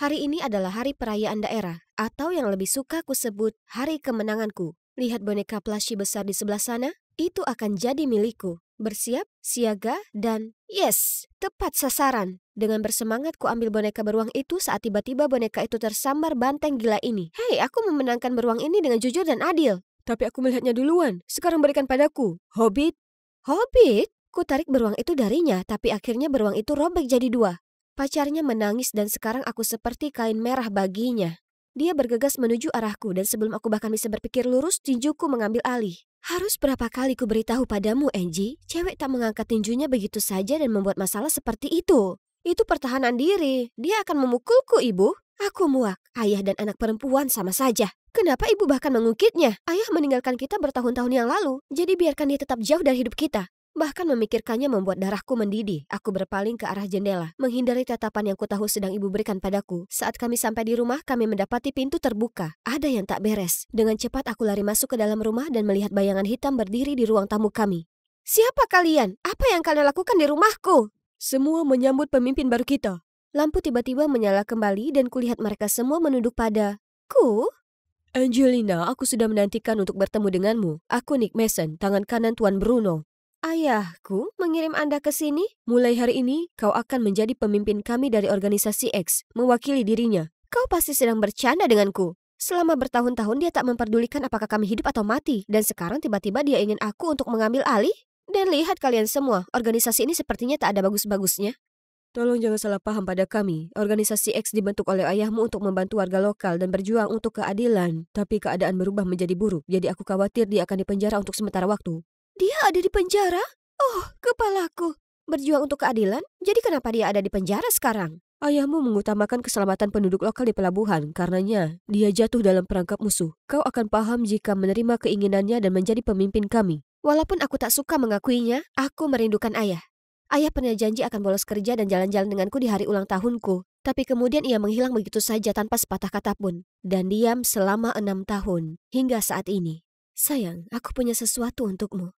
Hari ini adalah hari perayaan daerah, atau yang lebih suka ku sebut hari kemenanganku. Lihat boneka plushie besar di sebelah sana? Itu akan jadi milikku. Bersiap, siaga, dan yes, tepat sasaran. Dengan bersemangat ku ambil boneka beruang itu saat tiba-tiba boneka itu tersambar banteng gila ini. Hei, aku memenangkan beruang ini dengan jujur dan adil. Tapi aku melihatnya duluan. Sekarang berikan padaku. Hobbit. Hobbit? Ku tarik beruang itu darinya, tapi akhirnya beruang itu robek jadi dua. Pacarnya menangis dan sekarang aku seperti kain merah baginya. Dia bergegas menuju arahku dan sebelum aku bahkan bisa berpikir lurus, tinjuku mengambil alih. Harus berapa kali ku beritahu padamu, Angie, cewek tak mengangkat tinjunya begitu saja dan membuat masalah seperti itu. Itu pertahanan diri. Dia akan memukulku, ibu. Aku muak. Ayah dan anak perempuan sama saja. Kenapa ibu bahkan mengungkitnya? Ayah meninggalkan kita bertahun-tahun yang lalu, jadi biarkan dia tetap jauh dari hidup kita. Bahkan memikirkannya membuat darahku mendidih. Aku berpaling ke arah jendela, menghindari tatapan yang kutahu sedang ibu berikan padaku. Saat kami sampai di rumah, kami mendapati pintu terbuka. Ada yang tak beres. Dengan cepat aku lari masuk ke dalam rumah dan melihat bayangan hitam berdiri di ruang tamu kami. Siapa kalian? Apa yang kalian lakukan di rumahku? Semua menyambut pemimpin baru kita. Lampu tiba-tiba menyala kembali dan kulihat mereka semua menunduk padaku. Angelina, aku sudah menantikan untuk bertemu denganmu. Aku Nick Mason, tangan kanan Tuan Bruno. Ayahku mengirim Anda ke sini? Mulai hari ini, kau akan menjadi pemimpin kami dari organisasi X, mewakili dirinya. Kau pasti sedang bercanda denganku. Selama bertahun-tahun dia tak memperdulikan apakah kami hidup atau mati. Dan sekarang tiba-tiba dia ingin aku untuk mengambil alih? Dan lihat kalian semua, organisasi ini sepertinya tak ada bagus-bagusnya. Tolong jangan salah paham pada kami. Organisasi X dibentuk oleh ayahmu untuk membantu warga lokal dan berjuang untuk keadilan. Tapi keadaan berubah menjadi buruk, jadi aku khawatir dia akan dipenjara untuk sementara waktu. Dia ada di penjara? Oh, kepalaku. Berjuang untuk keadilan? Jadi kenapa dia ada di penjara sekarang? Ayahmu mengutamakan keselamatan penduduk lokal di pelabuhan. Karenanya, dia jatuh dalam perangkap musuh. Kau akan paham jika menerima keinginannya dan menjadi pemimpin kami. Walaupun aku tak suka mengakuinya, aku merindukan ayah. Ayah pernah janji akan bolos kerja dan jalan-jalan denganku di hari ulang tahunku. Tapi kemudian ia menghilang begitu saja tanpa sepatah kata pun. Dan diam selama 6 tahun, hingga saat ini. Sayang, aku punya sesuatu untukmu.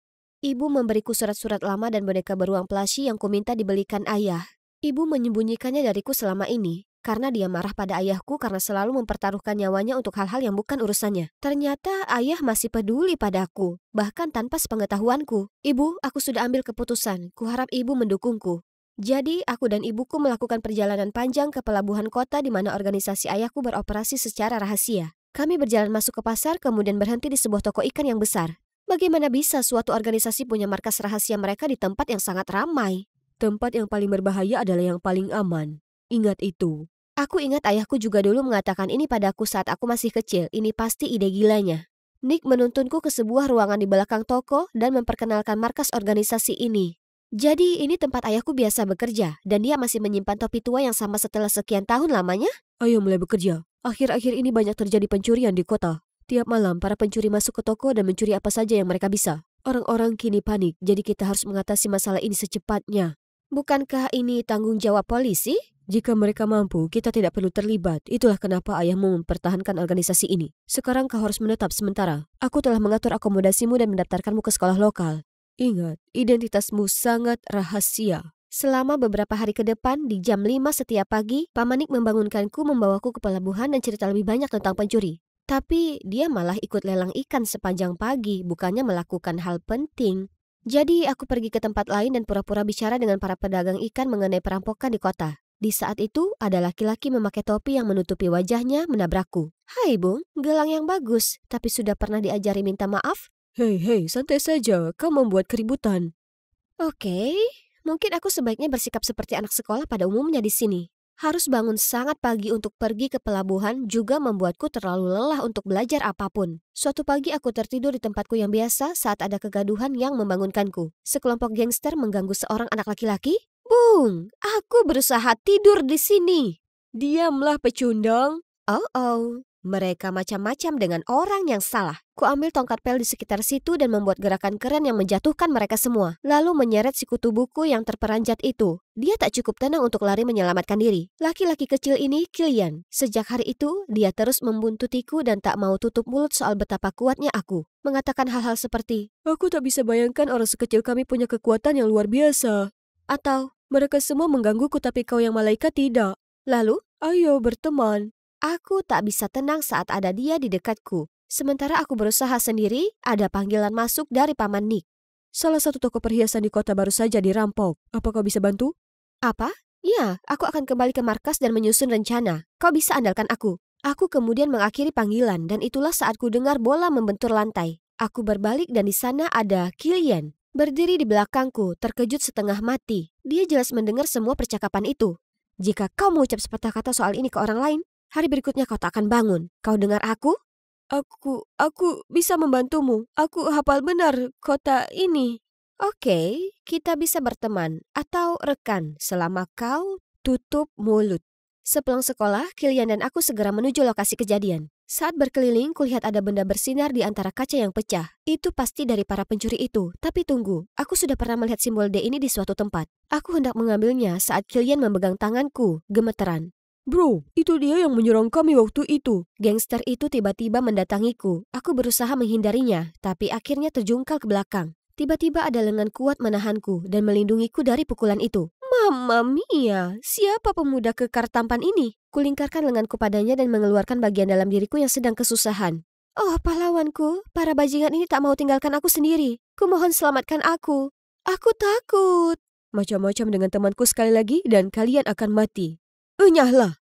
Ibu memberiku surat-surat lama dan boneka beruang plushie yang kuminta dibelikan ayah. Ibu menyembunyikannya dariku selama ini, karena dia marah pada ayahku karena selalu mempertaruhkan nyawanya untuk hal-hal yang bukan urusannya. Ternyata ayah masih peduli padaku, bahkan tanpa sepengetahuanku. Ibu, aku sudah ambil keputusan. Kuharap ibu mendukungku. Jadi, aku dan ibuku melakukan perjalanan panjang ke pelabuhan kota di mana organisasi ayahku beroperasi secara rahasia. Kami berjalan masuk ke pasar, kemudian berhenti di sebuah toko ikan yang besar. Bagaimana bisa suatu organisasi punya markas rahasia mereka di tempat yang sangat ramai? Tempat yang paling berbahaya adalah yang paling aman. Ingat itu. Aku ingat ayahku juga dulu mengatakan ini padaku saat aku masih kecil. Ini pasti ide gilanya. Nick menuntunku ke sebuah ruangan di belakang toko dan memperkenalkan markas organisasi ini. Jadi ini tempat ayahku biasa bekerja dan dia masih menyimpan topi tua yang sama setelah sekian tahun lamanya? Ayo mulai bekerja. Akhir-akhir ini banyak terjadi pencurian di kota. Tiap malam, para pencuri masuk ke toko dan mencuri apa saja yang mereka bisa. Orang-orang kini panik, jadi kita harus mengatasi masalah ini secepatnya. Bukankah ini tanggung jawab polisi? Jika mereka mampu, kita tidak perlu terlibat. Itulah kenapa ayahmu mempertahankan organisasi ini. Sekarang kau harus menetap sementara. Aku telah mengatur akomodasimu dan mendaftarkanmu ke sekolah lokal. Ingat, identitasmu sangat rahasia. Selama beberapa hari ke depan, di jam 5 setiap pagi, Pamanik membangunkanku membawaku ke pelabuhan dan cerita lebih banyak tentang pencuri. Tapi dia malah ikut lelang ikan sepanjang pagi, bukannya melakukan hal penting. Jadi aku pergi ke tempat lain dan pura-pura bicara dengan para pedagang ikan mengenai perampokan di kota. Di saat itu, ada laki-laki memakai topi yang menutupi wajahnya menabrakku. Hai Bung, gelang yang bagus, tapi sudah pernah diajari minta maaf? Hei, santai saja, kau membuat keributan. Oke, mungkin aku sebaiknya bersikap seperti anak sekolah pada umumnya di sini. Harus bangun sangat pagi untuk pergi ke pelabuhan juga membuatku terlalu lelah untuk belajar apapun. Suatu pagi aku tertidur di tempatku yang biasa saat ada kegaduhan yang membangunkanku. Sekelompok gangster mengganggu seorang anak laki-laki. Bung, aku berusaha tidur di sini. Diamlah pecundang. Oh, mereka macam-macam dengan orang yang salah. Ku ambil tongkat pel di sekitar situ dan membuat gerakan keren yang menjatuhkan mereka semua. Lalu menyeret si kutu buku yang terperanjat itu. Dia tak cukup tenang untuk lari menyelamatkan diri. Laki-laki kecil ini Kilian. Sejak hari itu, dia terus membuntutiku dan tak mau tutup mulut soal betapa kuatnya aku. Mengatakan hal-hal seperti, aku tak bisa bayangkan orang sekecil kami punya kekuatan yang luar biasa. Atau, mereka semua menggangguku tapi kau yang malaikat tidak. Lalu, Ayo berteman. Aku tak bisa tenang saat ada dia di dekatku. Sementara aku berusaha sendiri, ada panggilan masuk dari Paman Nick. Salah satu toko perhiasan di kota baru saja dirampok. Apa kau bisa bantu? Apa? Ya, aku akan kembali ke markas dan menyusun rencana. Kau bisa andalkan aku. Aku kemudian mengakhiri panggilan dan itulah saat ku dengar bola membentur lantai. Aku berbalik dan di sana ada Killian. Berdiri di belakangku, terkejut setengah mati. Dia jelas mendengar semua percakapan itu. Jika kau mengucap sepatah kata soal ini ke orang lain, hari berikutnya kau tak akan bangun. Kau dengar aku? Aku bisa membantumu. Aku hafal benar kota ini. Oke, kita bisa berteman atau rekan selama kau tutup mulut. Sepulang sekolah, Killian dan aku segera menuju lokasi kejadian. Saat berkeliling, kulihat ada benda bersinar di antara kaca yang pecah. Itu pasti dari para pencuri itu. Tapi tunggu, aku sudah pernah melihat simbol D ini di suatu tempat. Aku hendak mengambilnya saat Killian memegang tanganku, gemeteran. Bro, itu dia yang menyerang kami waktu itu. Gangster itu tiba-tiba mendatangiku. Aku berusaha menghindarinya, tapi akhirnya terjungkal ke belakang. Tiba-tiba ada lengan kuat menahanku dan melindungiku dari pukulan itu. Mamma mia, siapa pemuda kekar tampan ini? Kulingkarkan lenganku padanya dan mengeluarkan bagian dalam diriku yang sedang kesusahan. Oh pahlawanku, para bajingan ini tak mau tinggalkan aku sendiri. Kumohon selamatkan aku. Aku takut. Macam-macam dengan temanku sekali lagi dan kalian akan mati. Enyahlah.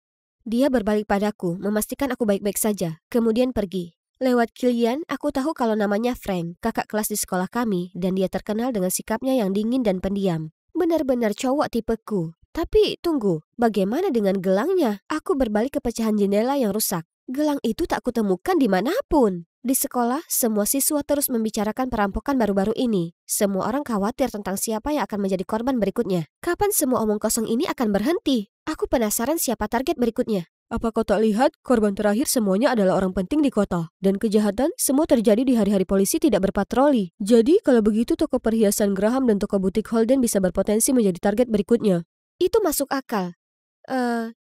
Dia berbalik padaku, memastikan aku baik-baik saja, kemudian pergi. Lewat Killian, aku tahu kalau namanya Frank, kakak kelas di sekolah kami, dan dia terkenal dengan sikapnya yang dingin dan pendiam. Benar-benar cowok tipeku. Tapi tunggu, bagaimana dengan gelangnya? Aku berbalik ke pecahan jendela yang rusak. Gelang itu tak kutemukan dimanapun. Di sekolah, semua siswa terus membicarakan perampokan baru-baru ini. Semua orang khawatir tentang siapa yang akan menjadi korban berikutnya. Kapan semua omong kosong ini akan berhenti? Aku penasaran siapa target berikutnya. Apa kau tak lihat korban terakhir semuanya adalah orang penting di kota? Dan kejahatan semua terjadi di hari-hari polisi tidak berpatroli. Jadi kalau begitu toko perhiasan Graham dan toko butik Holden bisa berpotensi menjadi target berikutnya. Itu masuk akal.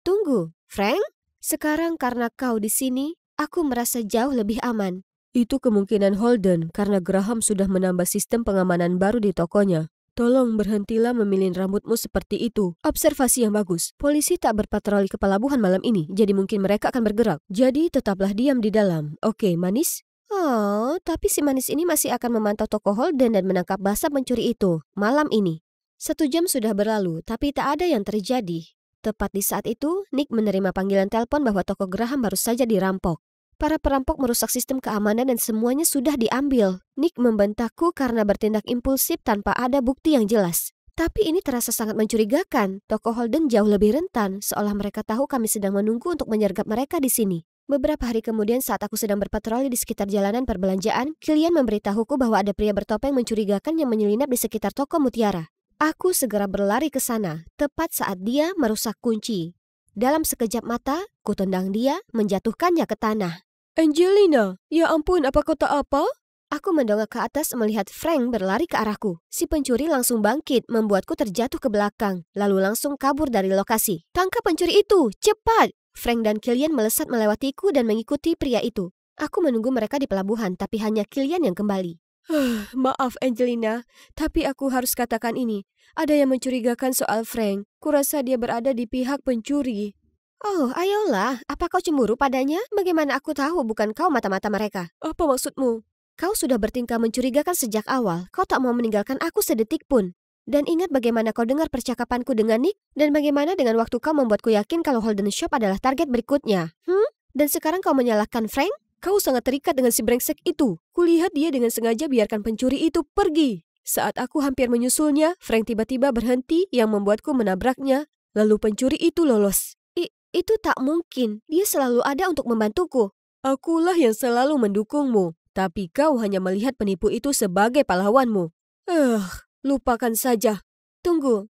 Tunggu, Frank? Sekarang karena kau di sini, aku merasa jauh lebih aman. Itu kemungkinan Holden karena Graham sudah menambah sistem pengamanan baru di tokonya. Tolong berhentilah memilih rambutmu seperti itu. Observasi yang bagus. Polisi tak berpatroli ke pelabuhan malam ini, jadi mungkin mereka akan bergerak. Jadi tetaplah diam di dalam. Oke, manis? Oh, tapi si manis ini masih akan memantau toko Holden dan menangkap basah pencuri itu malam ini. 1 jam sudah berlalu, tapi tak ada yang terjadi. Tepat di saat itu, Nick menerima panggilan telepon bahwa toko Graham baru saja dirampok. Para perampok merusak sistem keamanan dan semuanya sudah diambil. Nick membentakku karena bertindak impulsif tanpa ada bukti yang jelas. Tapi ini terasa sangat mencurigakan. Toko Holden jauh lebih rentan, seolah mereka tahu kami sedang menunggu untuk menyergap mereka di sini. Beberapa hari kemudian saat aku sedang berpatroli di sekitar jalanan perbelanjaan, Killian memberitahuku bahwa ada pria bertopeng mencurigakan yang menyelinap di sekitar toko Mutiara. Aku segera berlari ke sana, tepat saat dia merusak kunci. Dalam sekejap mata, ku tendang dia, menjatuhkannya ke tanah. Angelina, ya ampun, apa kau tak apa? Aku mendongak ke atas melihat Frank berlari ke arahku. Si pencuri langsung bangkit, membuatku terjatuh ke belakang, lalu langsung kabur dari lokasi. Tangkap pencuri itu, cepat! Frank dan Killian melesat melewatiku dan mengikuti pria itu. Aku menunggu mereka di pelabuhan, tapi hanya Killian yang kembali. Maaf Angelina, tapi aku harus katakan ini. Ada yang mencurigakan soal Frank. Kurasa dia berada di pihak pencuri. Oh, ayolah. Apa kau cemburu padanya? Bagaimana aku tahu bukan kau mata-mata mereka? Apa maksudmu? Kau sudah bertingkah mencurigakan sejak awal. Kau tak mau meninggalkan aku sedetik pun. Dan ingat bagaimana kau dengar percakapanku dengan Nick? Dan bagaimana dengan waktu kau membuatku yakin kalau Holden Shop adalah target berikutnya? Dan sekarang kau menyalahkan Frank? Kau sangat terikat dengan si brengsek itu. Kulihat dia dengan sengaja biarkan pencuri itu pergi. Saat aku hampir menyusulnya, Frank tiba-tiba berhenti yang membuatku menabraknya. Lalu pencuri itu lolos. Itu tak mungkin. Dia selalu ada untuk membantuku. Akulah yang selalu mendukungmu. Tapi kau hanya melihat penipu itu sebagai pahlawanmu. Lupakan saja. Tunggu,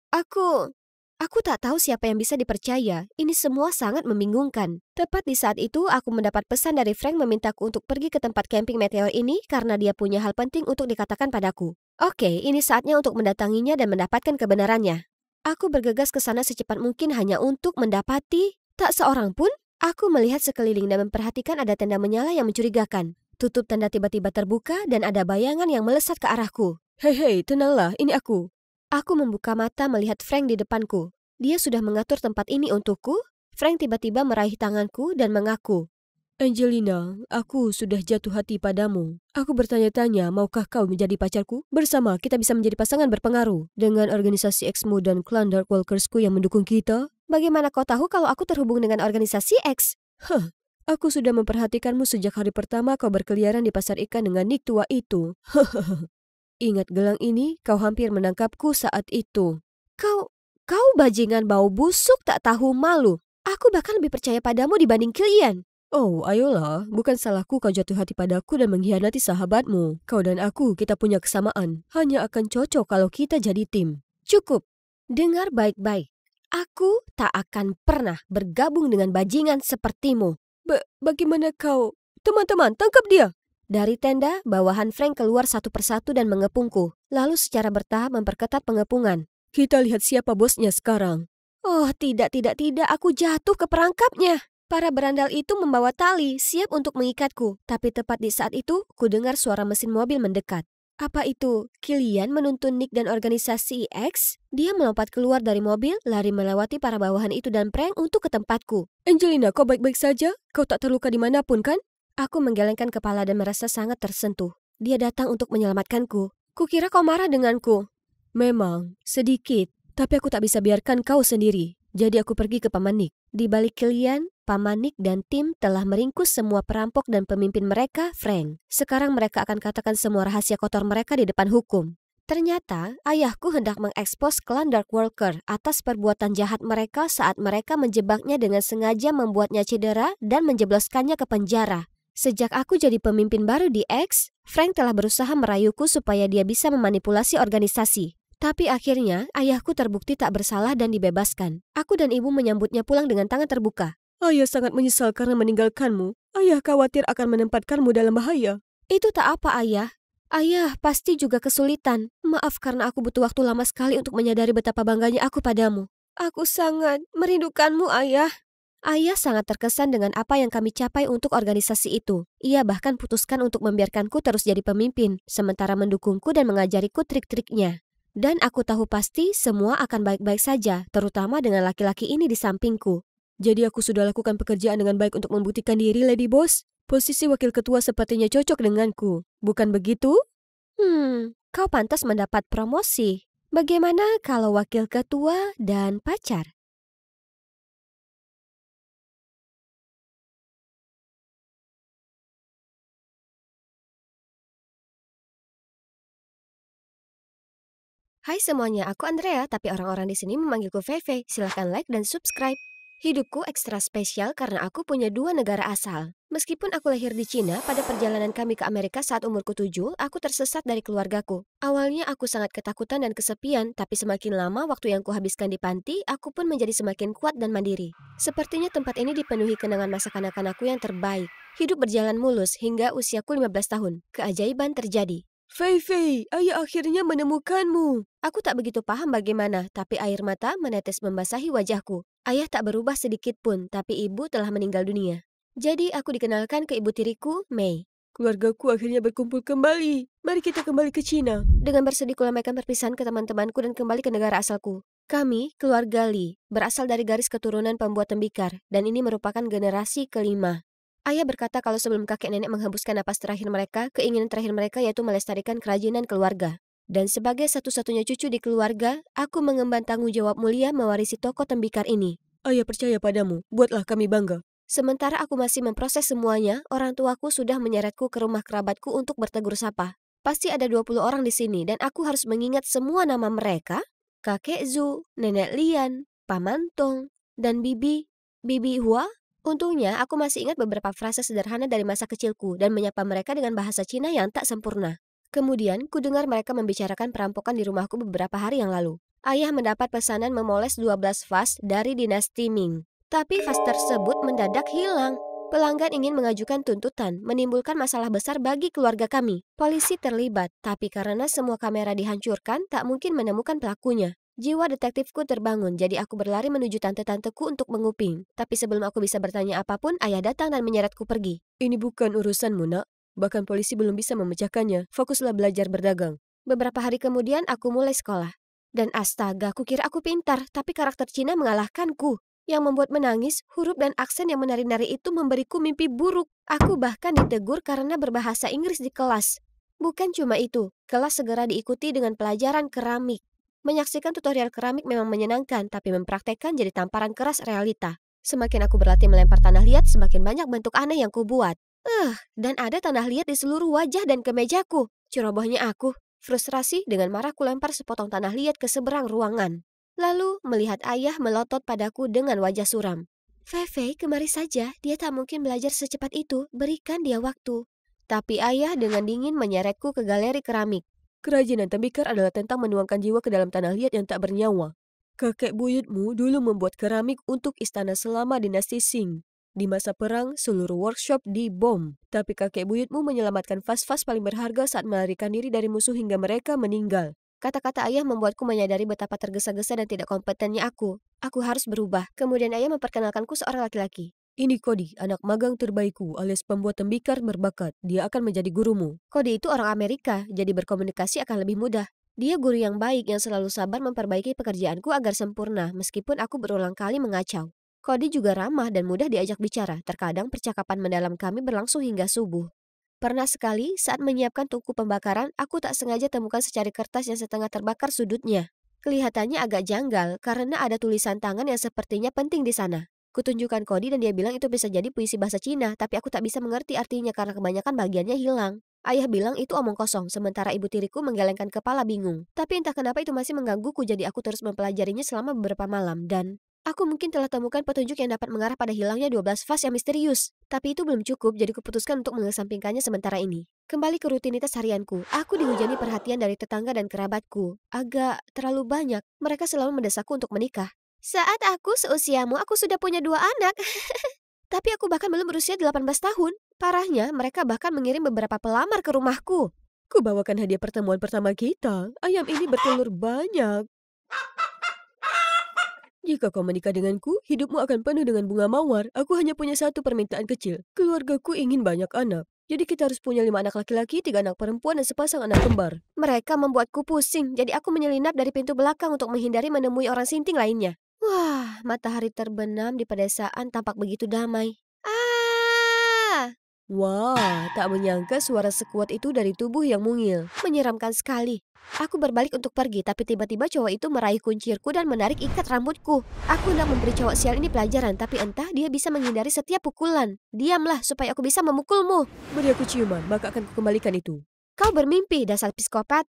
Aku tak tahu siapa yang bisa dipercaya. Ini semua sangat membingungkan. Tepat di saat itu, aku mendapat pesan dari Frank memintaku untuk pergi ke tempat camping meteor ini karena dia punya hal penting untuk dikatakan padaku. Oke, ini saatnya untuk mendatanginya dan mendapatkan kebenarannya. Aku bergegas ke sana secepat mungkin hanya untuk mendapati tak seorang pun. Aku melihat sekeliling dan memperhatikan ada tenda menyala yang mencurigakan. Tutup tenda tiba-tiba terbuka dan ada bayangan yang melesat ke arahku. Hei, tenanglah, ini aku. Aku membuka mata melihat Frank di depanku. Dia sudah mengatur tempat ini untukku. Frank tiba-tiba meraih tanganku dan mengaku, Angelina, aku sudah jatuh hati padamu. Aku bertanya-tanya, maukah kau menjadi pacarku? Bersama kita bisa menjadi pasangan berpengaruh dengan organisasi X-mu dan klan Dark Walkersku yang mendukung kita. Bagaimana kau tahu kalau aku terhubung dengan organisasi X? Aku sudah memperhatikanmu sejak hari pertama kau berkeliaran di pasar ikan dengan Nick tua itu. Ingat gelang ini, kau hampir menangkapku saat itu. Kau bajingan bau busuk tak tahu malu. Aku bahkan lebih percaya padamu dibanding Killian. Oh, ayolah, bukan salahku kau jatuh hati padaku dan mengkhianati sahabatmu. Kau dan aku, kita punya kesamaan. Hanya akan cocok kalau kita jadi tim. Cukup, dengar baik-baik. Aku tak akan pernah bergabung dengan bajingan sepertimu. Bagaimana kau? Teman-teman, tangkap dia! Dari tenda, bawahan Frank keluar satu persatu dan mengepungku. Lalu secara bertahap memperketat pengepungan. Kita lihat siapa bosnya sekarang. Oh, tidak, aku jatuh ke perangkapnya. Para berandal itu membawa tali, siap untuk mengikatku. Tapi tepat di saat itu, ku dengar suara mesin mobil mendekat. Apa itu? Killian menuntun Nick dan organisasi X? Dia melompat keluar dari mobil, lari melewati para bawahan itu dan prank untuk ke tempatku. Angelina, kau baik-baik saja? Kau tak terluka dimanapun kan? Aku menggelengkan kepala dan merasa sangat tersentuh. Dia datang untuk menyelamatkanku. Kukira kau marah denganku. Memang, sedikit. Tapi aku tak bisa biarkan kau sendiri. Jadi aku pergi ke Paman Nick. Di balik Killian, Paman Nick dan tim telah meringkus semua perampok dan pemimpin mereka, Frank. Sekarang mereka akan katakan semua rahasia kotor mereka di depan hukum. Ternyata, ayahku hendak mengekspos klan Dark Walker atas perbuatan jahat mereka saat mereka menjebaknya dengan sengaja membuatnya cedera dan menjebloskannya ke penjara. Sejak aku jadi pemimpin baru di X, Frank telah berusaha merayuku supaya dia bisa memanipulasi organisasi. Tapi akhirnya, ayahku terbukti tak bersalah dan dibebaskan. Aku dan ibu menyambutnya pulang dengan tangan terbuka. Ayah sangat menyesal karena meninggalkanmu. Ayah khawatir akan menempatkanmu dalam bahaya. Itu tak apa, Ayah. Ayah pasti juga kesulitan. Maaf karena aku butuh waktu lama sekali untuk menyadari betapa bangganya aku padamu. Aku sangat merindukanmu, Ayah. Ayah sangat terkesan dengan apa yang kami capai untuk organisasi itu. Ia bahkan putuskan untuk membiarkanku terus jadi pemimpin, sementara mendukungku dan mengajariku trik-triknya. Dan aku tahu pasti semua akan baik-baik saja, terutama dengan laki-laki ini di sampingku. Jadi aku sudah lakukan pekerjaan dengan baik untuk membuktikan diri, Lady Boss. Posisi wakil ketua sepertinya cocok denganku. Bukan begitu? Kau pantas mendapat promosi. Bagaimana kalau wakil ketua dan pacar? Hai semuanya, aku Andrea, tapi orang-orang di sini memanggilku Feve. Silahkan like dan subscribe. Hidupku ekstra spesial karena aku punya 2 negara asal. Meskipun aku lahir di Cina, pada perjalanan kami ke Amerika saat umurku 7, aku tersesat dari keluargaku. Awalnya aku sangat ketakutan dan kesepian, tapi semakin lama waktu yang kuhabiskan di panti, aku pun menjadi semakin kuat dan mandiri. Sepertinya tempat ini dipenuhi kenangan masa kanak-kanakku yang terbaik. Hidup berjalan mulus hingga usiaku 15 tahun. Keajaiban terjadi. Fei, ayah akhirnya menemukanmu. Aku tak begitu paham bagaimana, tapi air mata menetes membasahi wajahku. Ayah tak berubah sedikit pun, tapi ibu telah meninggal dunia. Jadi aku dikenalkan ke ibu tiriku, Mei. Keluargaku akhirnya berkumpul kembali. Mari kita kembali ke Cina. Dengan bersedih kulambaikan perpisahan ke teman-temanku dan kembali ke negara asalku. Kami, keluarga Li, berasal dari garis keturunan pembuat tembikar, dan ini merupakan generasi kelima. Ayah berkata kalau sebelum kakek nenek menghembuskan napas terakhir mereka, keinginan terakhir mereka yaitu melestarikan kerajinan keluarga. Dan sebagai satu-satunya cucu di keluarga, aku mengemban tanggung jawab mulia mewarisi toko tembikar ini. Ayah percaya padamu, buatlah kami bangga. Sementara aku masih memproses semuanya, orang tuaku sudah menyeretku ke rumah kerabatku untuk bertegur sapa. Pasti ada 20 orang di sini dan aku harus mengingat semua nama mereka. Kakek Zu, Nenek Lian, Paman Tong, dan Bibi Hua. Untungnya, aku masih ingat beberapa frase sederhana dari masa kecilku dan menyapa mereka dengan bahasa Cina yang tak sempurna. Kemudian, ku dengar mereka membicarakan perampokan di rumahku beberapa hari yang lalu. Ayah mendapat pesanan memoles 12 vas dari dinasti Ming. Tapi vas tersebut mendadak hilang. Pelanggan ingin mengajukan tuntutan, menimbulkan masalah besar bagi keluarga kami. Polisi terlibat, tapi karena semua kamera dihancurkan, tak mungkin menemukan pelakunya. Jiwa detektifku terbangun, jadi aku berlari menuju tante-tanteku untuk menguping. Tapi sebelum aku bisa bertanya apapun, ayah datang dan menyeretku pergi. Ini bukan urusanmu, nak. Bahkan polisi belum bisa memecahkannya. Fokuslah belajar berdagang. Beberapa hari kemudian, aku mulai sekolah. Dan astaga, aku kira aku pintar, tapi karakter Cina mengalahkanku. Yang membuat menangis, huruf dan aksen yang menari-nari itu memberiku mimpi buruk. Aku bahkan ditegur karena berbahasa Inggris di kelas. Bukan cuma itu, kelas segera diikuti dengan pelajaran keramik. Menyaksikan tutorial keramik memang menyenangkan, tapi mempraktekkan jadi tamparan keras realita. Semakin aku berlatih melempar tanah liat, semakin banyak bentuk aneh yang kubuat. Dan ada tanah liat di seluruh wajah dan kemejaku. Cerobohnya aku. Frustrasi dengan marah kulempar sepotong tanah liat ke seberang ruangan. Lalu melihat ayah melotot padaku dengan wajah suram. Feve, kemari saja, dia tak mungkin belajar secepat itu, berikan dia waktu. Tapi ayah dengan dingin menyeretku ke galeri keramik. Kerajinan tembikar adalah tentang menuangkan jiwa ke dalam tanah liat yang tak bernyawa. Kakek buyutmu dulu membuat keramik untuk istana selama dinasti Qing. Di masa perang, seluruh workshop dibom. Tapi kakek buyutmu menyelamatkan vas-vas paling berharga saat melarikan diri dari musuh hingga mereka meninggal. Kata-kata ayah membuatku menyadari betapa tergesa-gesa dan tidak kompetennya aku. Aku harus berubah. Kemudian ayah memperkenalkanku seorang laki-laki. Ini Cody, anak magang terbaikku alias pembuat tembikar berbakat. Dia akan menjadi gurumu. Cody itu orang Amerika, jadi berkomunikasi akan lebih mudah. Dia guru yang baik yang selalu sabar memperbaiki pekerjaanku agar sempurna meskipun aku berulang kali mengacau. Cody juga ramah dan mudah diajak bicara. Terkadang percakapan mendalam kami berlangsung hingga subuh. Pernah sekali saat menyiapkan tungku pembakaran, aku tak sengaja temukan secari kertas yang setengah terbakar sudutnya. Kelihatannya agak janggal karena ada tulisan tangan yang sepertinya penting di sana. Kutunjukkan Cody dan dia bilang itu bisa jadi puisi bahasa Cina, tapi aku tak bisa mengerti artinya karena kebanyakan bagiannya hilang. Ayah bilang itu omong kosong, sementara ibu tiriku menggelengkan kepala bingung. Tapi entah kenapa itu masih menggangguku, jadi aku terus mempelajarinya selama beberapa malam dan aku mungkin telah temukan petunjuk yang dapat mengarah pada hilangnya 12 vas yang misterius. Tapi itu belum cukup, jadi kuputuskan untuk mengesampingkannya sementara ini. Kembali ke rutinitas harianku, aku dihujani perhatian dari tetangga dan kerabatku. Agak terlalu banyak, mereka selalu mendesakku untuk menikah. Saat aku seusiamu, aku sudah punya 2 anak. Tapi aku bahkan belum berusia 18 tahun. Parahnya, mereka bahkan mengirim beberapa pelamar ke rumahku. Kubawakan hadiah pertemuan pertama kita. Ayam ini bertelur banyak. Jika kau menikah denganku, hidupmu akan penuh dengan bunga mawar. Aku hanya punya satu permintaan kecil. Keluargaku ingin banyak anak. Jadi kita harus punya 5 anak laki-laki, 3 anak perempuan, dan sepasang anak kembar. Mereka membuatku pusing, jadi aku menyelinap dari pintu belakang untuk menghindari menemui orang sinting lainnya. Wah, matahari terbenam di pedesaan tampak begitu damai. Wah, tak menyangka suara sekuat itu dari tubuh yang mungil. Menyeramkan sekali. Aku berbalik untuk pergi, tapi tiba-tiba cowok itu meraih kuncirku dan menarik ikat rambutku. Aku hendak memberi cowok sial ini pelajaran, tapi entah dia bisa menghindari setiap pukulan. Diamlah supaya aku bisa memukulmu. Beri aku ciuman, maka akan kukembalikan itu. Kau bermimpi, dasar psikopat.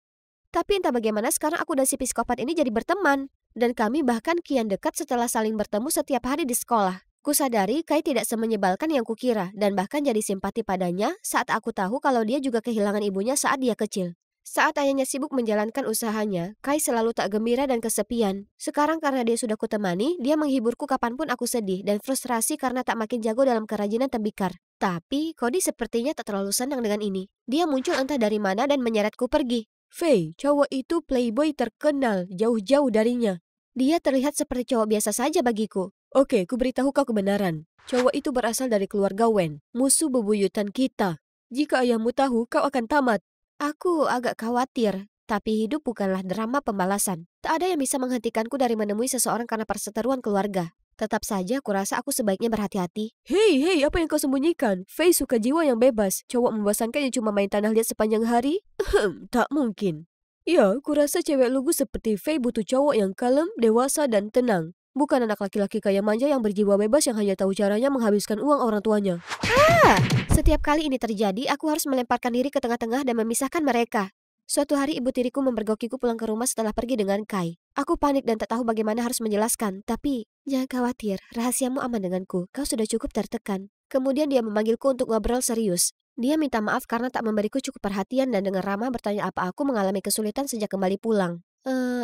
Tapi entah bagaimana sekarang aku dan si psikopat ini jadi berteman. Dan kami bahkan kian dekat setelah saling bertemu setiap hari di sekolah. Kusadari Kai tidak semenyebalkan yang kukira dan bahkan jadi simpati padanya saat aku tahu kalau dia juga kehilangan ibunya saat dia kecil. Saat ayahnya sibuk menjalankan usahanya, Kai selalu tak gembira dan kesepian. Sekarang karena dia sudah kutemani, dia menghiburku kapanpun aku sedih dan frustrasi karena tak makin jago dalam kerajinan tembikar. Tapi Cody sepertinya tak terlalu senang dengan ini. Dia muncul entah dari mana dan menyeretku pergi. Faye, cowok itu playboy terkenal jauh-jauh darinya. Dia terlihat seperti cowok biasa saja bagiku. Oke, kuberitahu kau kebenaran. Cowok itu berasal dari keluarga Wen, musuh bebuyutan kita. Jika ayahmu tahu, kau akan tamat. Aku agak khawatir, tapi hidup bukanlah drama pembalasan. Tak ada yang bisa menghentikanku dari menemui seseorang karena perseteruan keluarga. Tetap saja, kurasa aku sebaiknya berhati-hati. Hei, apa yang kau sembunyikan? Faye suka jiwa yang bebas. Cowok membosankan yang cuma main tanah liat sepanjang hari? Tak mungkin. Ya, kurasa cewek lugu seperti Faye butuh cowok yang kalem, dewasa, dan tenang. Bukan anak laki-laki kaya manja yang berjiwa bebas yang hanya tahu caranya menghabiskan uang orang tuanya. Setiap kali ini terjadi, aku harus melemparkan diri ke tengah-tengah dan memisahkan mereka. Suatu hari ibu tiriku memergokiku pulang ke rumah setelah pergi dengan Kai. Aku panik dan tak tahu bagaimana harus menjelaskan. Tapi, jangan khawatir, rahasiamu aman denganku. Kau sudah cukup tertekan. Kemudian dia memanggilku untuk ngobrol serius. Dia minta maaf karena tak memberiku cukup perhatian dan dengan ramah bertanya apa aku mengalami kesulitan sejak kembali pulang.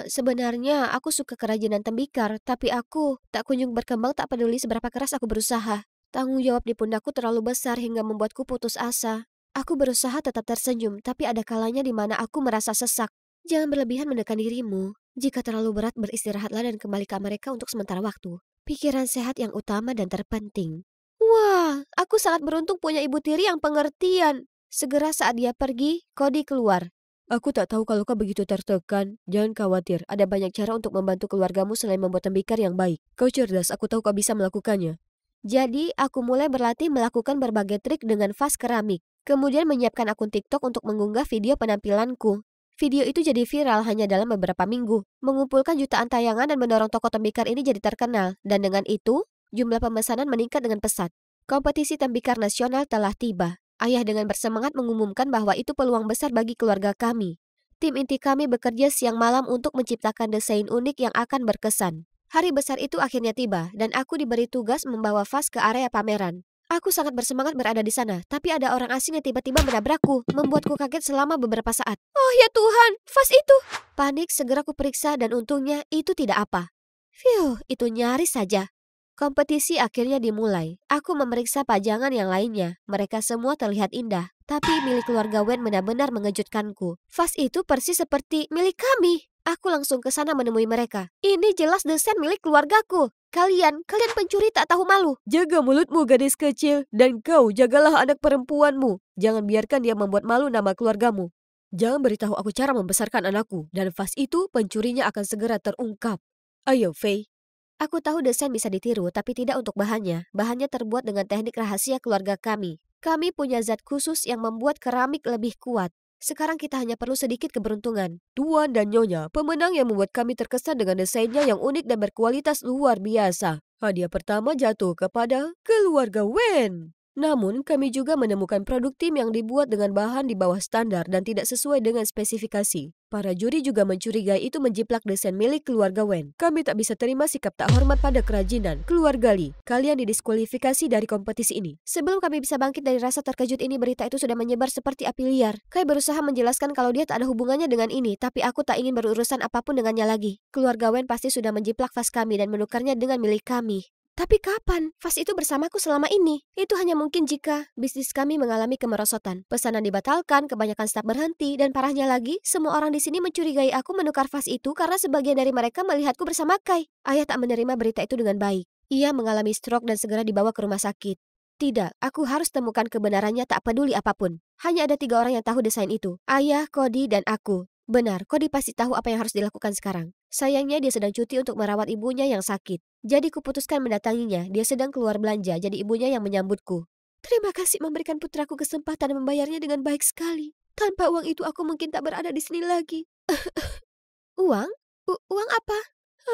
Sebenarnya aku suka kerajinan tembikar, tapi aku tak kunjung berkembang tak peduli seberapa keras aku berusaha. Tanggung jawab di pundakku terlalu besar hingga membuatku putus asa. Aku berusaha tetap tersenyum, tapi ada kalanya di mana aku merasa sesak. Jangan berlebihan menekan dirimu. Jika terlalu berat, beristirahatlah dan kembali ke mereka untuk sementara waktu. Pikiran sehat yang utama dan terpenting. Wah, aku sangat beruntung punya ibu tiri yang pengertian. Segera saat dia pergi, Cody keluar. Aku tak tahu kalau kau begitu tertekan. Jangan khawatir, ada banyak cara untuk membantu keluargamu selain membuat tembikar yang baik. Kau cerdas, aku tahu kau bisa melakukannya. Jadi, aku mulai berlatih melakukan berbagai trik dengan vas keramik. Kemudian menyiapkan akun TikTok untuk mengunggah video penampilanku. Video itu jadi viral hanya dalam beberapa minggu, mengumpulkan jutaan tayangan dan mendorong toko tembikar ini jadi terkenal. Dan dengan itu, jumlah pemesanan meningkat dengan pesat. Kompetisi tembikar nasional telah tiba. Ayah dengan bersemangat mengumumkan bahwa itu peluang besar bagi keluarga kami. Tim inti kami bekerja siang malam untuk menciptakan desain unik yang akan berkesan. Hari besar itu akhirnya tiba, dan aku diberi tugas membawa vas ke area pameran. Aku sangat bersemangat berada di sana, tapi ada orang asing yang tiba-tiba menabrakku, membuatku kaget selama beberapa saat. Oh ya Tuhan, vas itu! Panik, segera kuperiksa dan untungnya itu tidak apa. Phew, itu nyaris saja. Kompetisi akhirnya dimulai. Aku memeriksa pajangan yang lainnya. Mereka semua terlihat indah. Tapi milik keluarga Wen benar-benar mengejutkanku. Vas itu persis seperti milik kami. Aku langsung ke sana menemui mereka. Ini jelas desain milik keluargaku. Kalian pencuri tak tahu malu. Jaga mulutmu gadis kecil, dan kau jagalah anak perempuanmu. Jangan biarkan dia membuat malu nama keluargamu. Jangan beritahu aku cara membesarkan anakku, dan vas itu pencurinya akan segera terungkap. Ayo, Faye. Aku tahu desain bisa ditiru, tapi tidak untuk bahannya. Bahannya terbuat dengan teknik rahasia keluarga kami. Kami punya zat khusus yang membuat keramik lebih kuat. Sekarang kita hanya perlu sedikit keberuntungan. Tuan dan Nyonya, pemenang yang membuat kami terkesan dengan desainnya yang unik dan berkualitas luar biasa. Hadiah pertama jatuh kepada keluarga Wen. Namun, kami juga menemukan produk tim yang dibuat dengan bahan di bawah standar dan tidak sesuai dengan spesifikasi. Para juri juga mencurigai itu menjiplak desain milik keluarga Wen. Kami tak bisa terima sikap tak hormat pada kerajinan. Keluarga Li, kalian didiskualifikasi dari kompetisi ini. Sebelum kami bisa bangkit dari rasa terkejut ini, berita itu sudah menyebar seperti api liar. Kai berusaha menjelaskan kalau dia tak ada hubungannya dengan ini, tapi aku tak ingin berurusan apapun dengannya lagi. Keluarga Wen pasti sudah menjiplak vas kami dan menukarnya dengan milik kami. Tapi kapan? Vas itu bersamaku selama ini. Itu hanya mungkin jika bisnis kami mengalami kemerosotan. Pesanan dibatalkan, kebanyakan staf berhenti, dan parahnya lagi, semua orang di sini mencurigai aku menukar vas itu karena sebagian dari mereka melihatku bersama Kai. Ayah tak menerima berita itu dengan baik. Ia mengalami stroke dan segera dibawa ke rumah sakit. Tidak, aku harus temukan kebenarannya tak peduli apapun. Hanya ada 3 orang yang tahu desain itu. Ayah, Cody, dan aku. Benar, Cody pasti tahu apa yang harus dilakukan sekarang. Sayangnya dia sedang cuti untuk merawat ibunya yang sakit. Jadi kuputuskan mendatanginya, dia sedang keluar belanja, jadi ibunya yang menyambutku. Terima kasih memberikan putraku kesempatan dan membayarnya dengan baik sekali. Tanpa uang itu aku mungkin tak berada di sini lagi. Uang? Uang apa?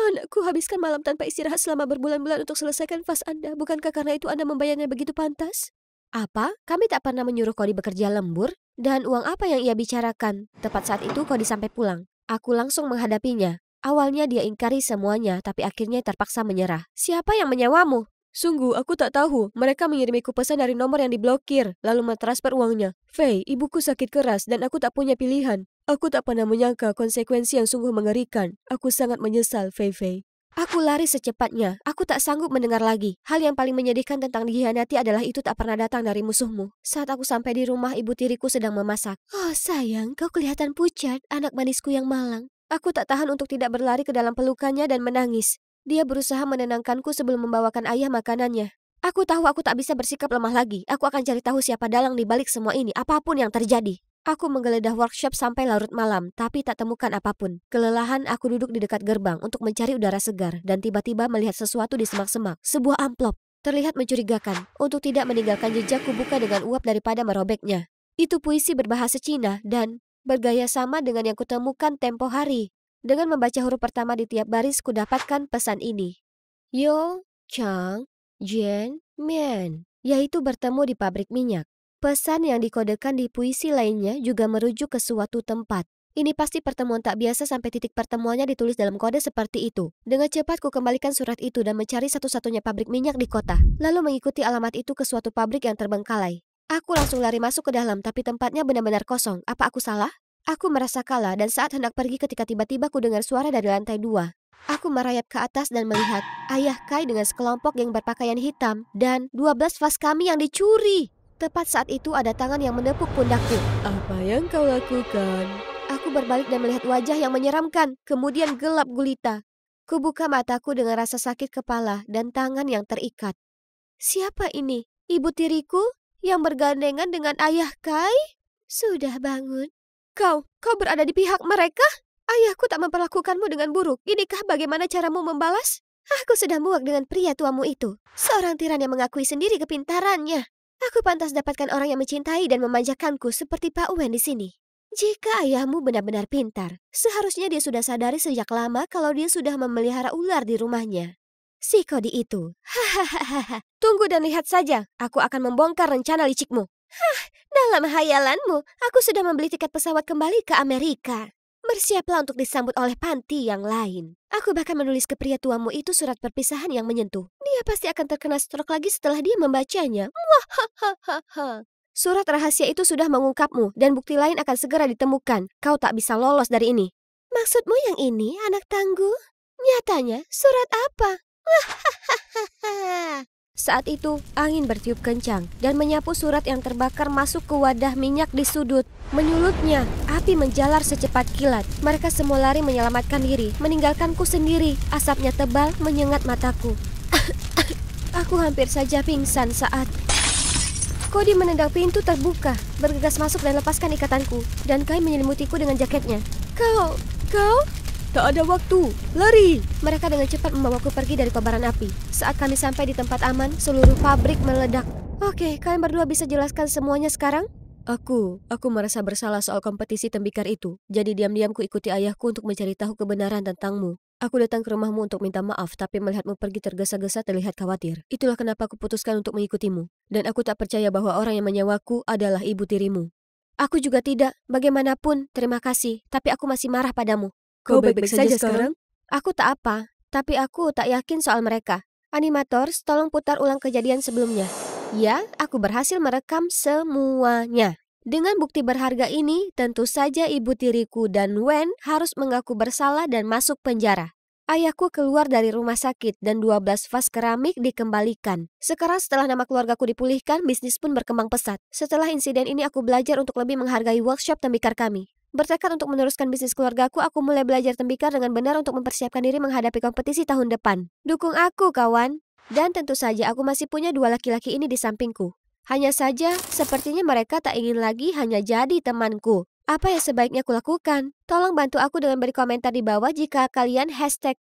Anakku habiskan malam tanpa istirahat selama berbulan-bulan untuk selesaikan vas Anda. Bukankah karena itu Anda membayarnya begitu pantas? Apa? Kami tak pernah menyuruh Cody bekerja lembur? Dan uang apa yang ia bicarakan? Tepat saat itu Cody sampai pulang. Aku langsung menghadapinya. Awalnya dia ingkari semuanya, tapi akhirnya terpaksa menyerah. Siapa yang menyewamu? Sungguh, aku tak tahu. Mereka mengirimiku pesan dari nomor yang diblokir, lalu mentransfer uangnya. Faye, ibuku sakit keras dan aku tak punya pilihan. Aku tak pernah menyangka konsekuensi yang sungguh mengerikan. Aku sangat menyesal, Faye. Aku lari secepatnya. Aku tak sanggup mendengar lagi. Hal yang paling menyedihkan tentang dikhianati adalah itu tak pernah datang dari musuhmu. Saat aku sampai di rumah, ibu tiriku sedang memasak. Oh sayang, kau kelihatan pucat, anak manisku yang malang. Aku tak tahan untuk tidak berlari ke dalam pelukannya dan menangis. Dia berusaha menenangkanku sebelum membawakan ayah makanannya. Aku tahu aku tak bisa bersikap lemah lagi. Aku akan cari tahu siapa dalang di balik semua ini, apapun yang terjadi. Aku menggeledah workshop sampai larut malam, tapi tak temukan apapun. Kelelahan, aku duduk di dekat gerbang untuk mencari udara segar, dan tiba-tiba melihat sesuatu di semak-semak. Sebuah amplop. Terlihat mencurigakan. Untuk tidak meninggalkan jejak, kubuka dengan uap daripada merobeknya. Itu puisi berbahasa Cina dan bergaya sama dengan yang kutemukan tempo hari. Dengan membaca huruf pertama di tiap baris, kudapatkan pesan ini. Yo, Chang, Jian, Mian. Yaitu bertemu di pabrik minyak. Pesan yang dikodekan di puisi lainnya juga merujuk ke suatu tempat. Ini pasti pertemuan tak biasa sampai titik pertemuannya ditulis dalam kode seperti itu. Dengan cepat ku kembalikan surat itu dan mencari satu-satunya pabrik minyak di kota. Lalu mengikuti alamat itu ke suatu pabrik yang terbengkalai. Aku langsung lari masuk ke dalam, tapi tempatnya benar-benar kosong. Apa aku salah? Aku merasa kalah dan saat hendak pergi ketika tiba-tiba ku dengar suara dari lantai 2. Aku merayap ke atas dan melihat ayah Kai dengan sekelompok geng berpakaian hitam dan 12 vas kami yang dicuri. Tepat saat itu ada tangan yang menepuk pundakku. Apa yang kau lakukan? Aku berbalik dan melihat wajah yang menyeramkan, kemudian gelap gulita. Kubuka mataku dengan rasa sakit kepala dan tangan yang terikat. Siapa ini? Ibu tiriku yang bergandengan dengan ayah Kai? Sudah bangun. Kau berada di pihak mereka? Ayahku tak memperlakukanmu dengan buruk. Inikah bagaimana caramu membalas? Aku sudah muak dengan pria tuamu itu. Seorang tiran yang mengakui sendiri kepintarannya. Aku pantas dapatkan orang yang mencintai dan memanjakanku seperti Pak Wen di sini. Jika ayahmu benar-benar pintar, seharusnya dia sudah sadari sejak lama kalau dia sudah memelihara ular di rumahnya. Si Cody itu. Hahaha. Tunggu dan lihat saja. Aku akan membongkar rencana licikmu. Dalam hayalanmu, aku sudah membeli tiket pesawat kembali ke Amerika. Bersiaplah untuk disambut oleh panti yang lain. Aku bahkan menulis ke pria tuamu itu surat perpisahan yang menyentuh. Dia pasti akan terkena stroke lagi setelah dia membacanya. Wahahaha. Surat rahasia itu sudah mengungkapmu dan bukti lain akan segera ditemukan. Kau tak bisa lolos dari ini. Maksudmu yang ini, anak tangguh? Nyatanya, surat apa? Saat itu, angin bertiup kencang dan menyapu surat yang terbakar masuk ke wadah minyak di sudut. Menyulutnya, api menjalar secepat kilat. Mereka semua lari menyelamatkan diri, meninggalkanku sendiri. Asapnya tebal menyengat mataku. Aku hampir saja pingsan saat Cody menendang pintu terbuka, bergegas masuk dan lepaskan ikatanku, dan Kai menyelimutiku dengan jaketnya. Kau? Tak ada waktu, lari! Mereka dengan cepat membawaku pergi dari kobaran api. Saat kami sampai di tempat aman, seluruh pabrik meledak. Oke, kalian berdua bisa jelaskan semuanya sekarang? Aku merasa bersalah soal kompetisi tembikar itu. Jadi diam-diam ku ikuti ayahku untuk mencari tahu kebenaran tentangmu. Aku datang ke rumahmu untuk minta maaf, tapi melihatmu pergi tergesa-gesa terlihat khawatir. Itulah kenapa aku putuskan untuk mengikutimu. Dan aku tak percaya bahwa orang yang menyewaku adalah ibu tirimu. Aku juga tidak. Bagaimanapun, terima kasih. Tapi aku masih marah padamu. Kau baik-baik saja sekarang? Aku tak apa, tapi aku tak yakin soal mereka. Animator, tolong putar ulang kejadian sebelumnya. Ya, aku berhasil merekam semuanya. Dengan bukti berharga ini, tentu saja ibu tiriku dan Wen harus mengaku bersalah dan masuk penjara. Ayahku keluar dari rumah sakit dan 12 vas keramik dikembalikan. Sekarang setelah nama keluargaku dipulihkan, bisnis pun berkembang pesat. Setelah insiden ini aku belajar untuk lebih menghargai workshop tembikar kami. Bertekad untuk meneruskan bisnis keluargaku, aku mulai belajar tembikar dengan benar untuk mempersiapkan diri menghadapi kompetisi tahun depan. Dukung aku, kawan. Dan tentu saja aku masih punya 2 laki-laki ini di sampingku. Hanya saja, sepertinya mereka tak ingin lagi hanya jadi temanku. Apa yang sebaiknya kulakukan? Tolong bantu aku dengan beri komentar di bawah jika kalian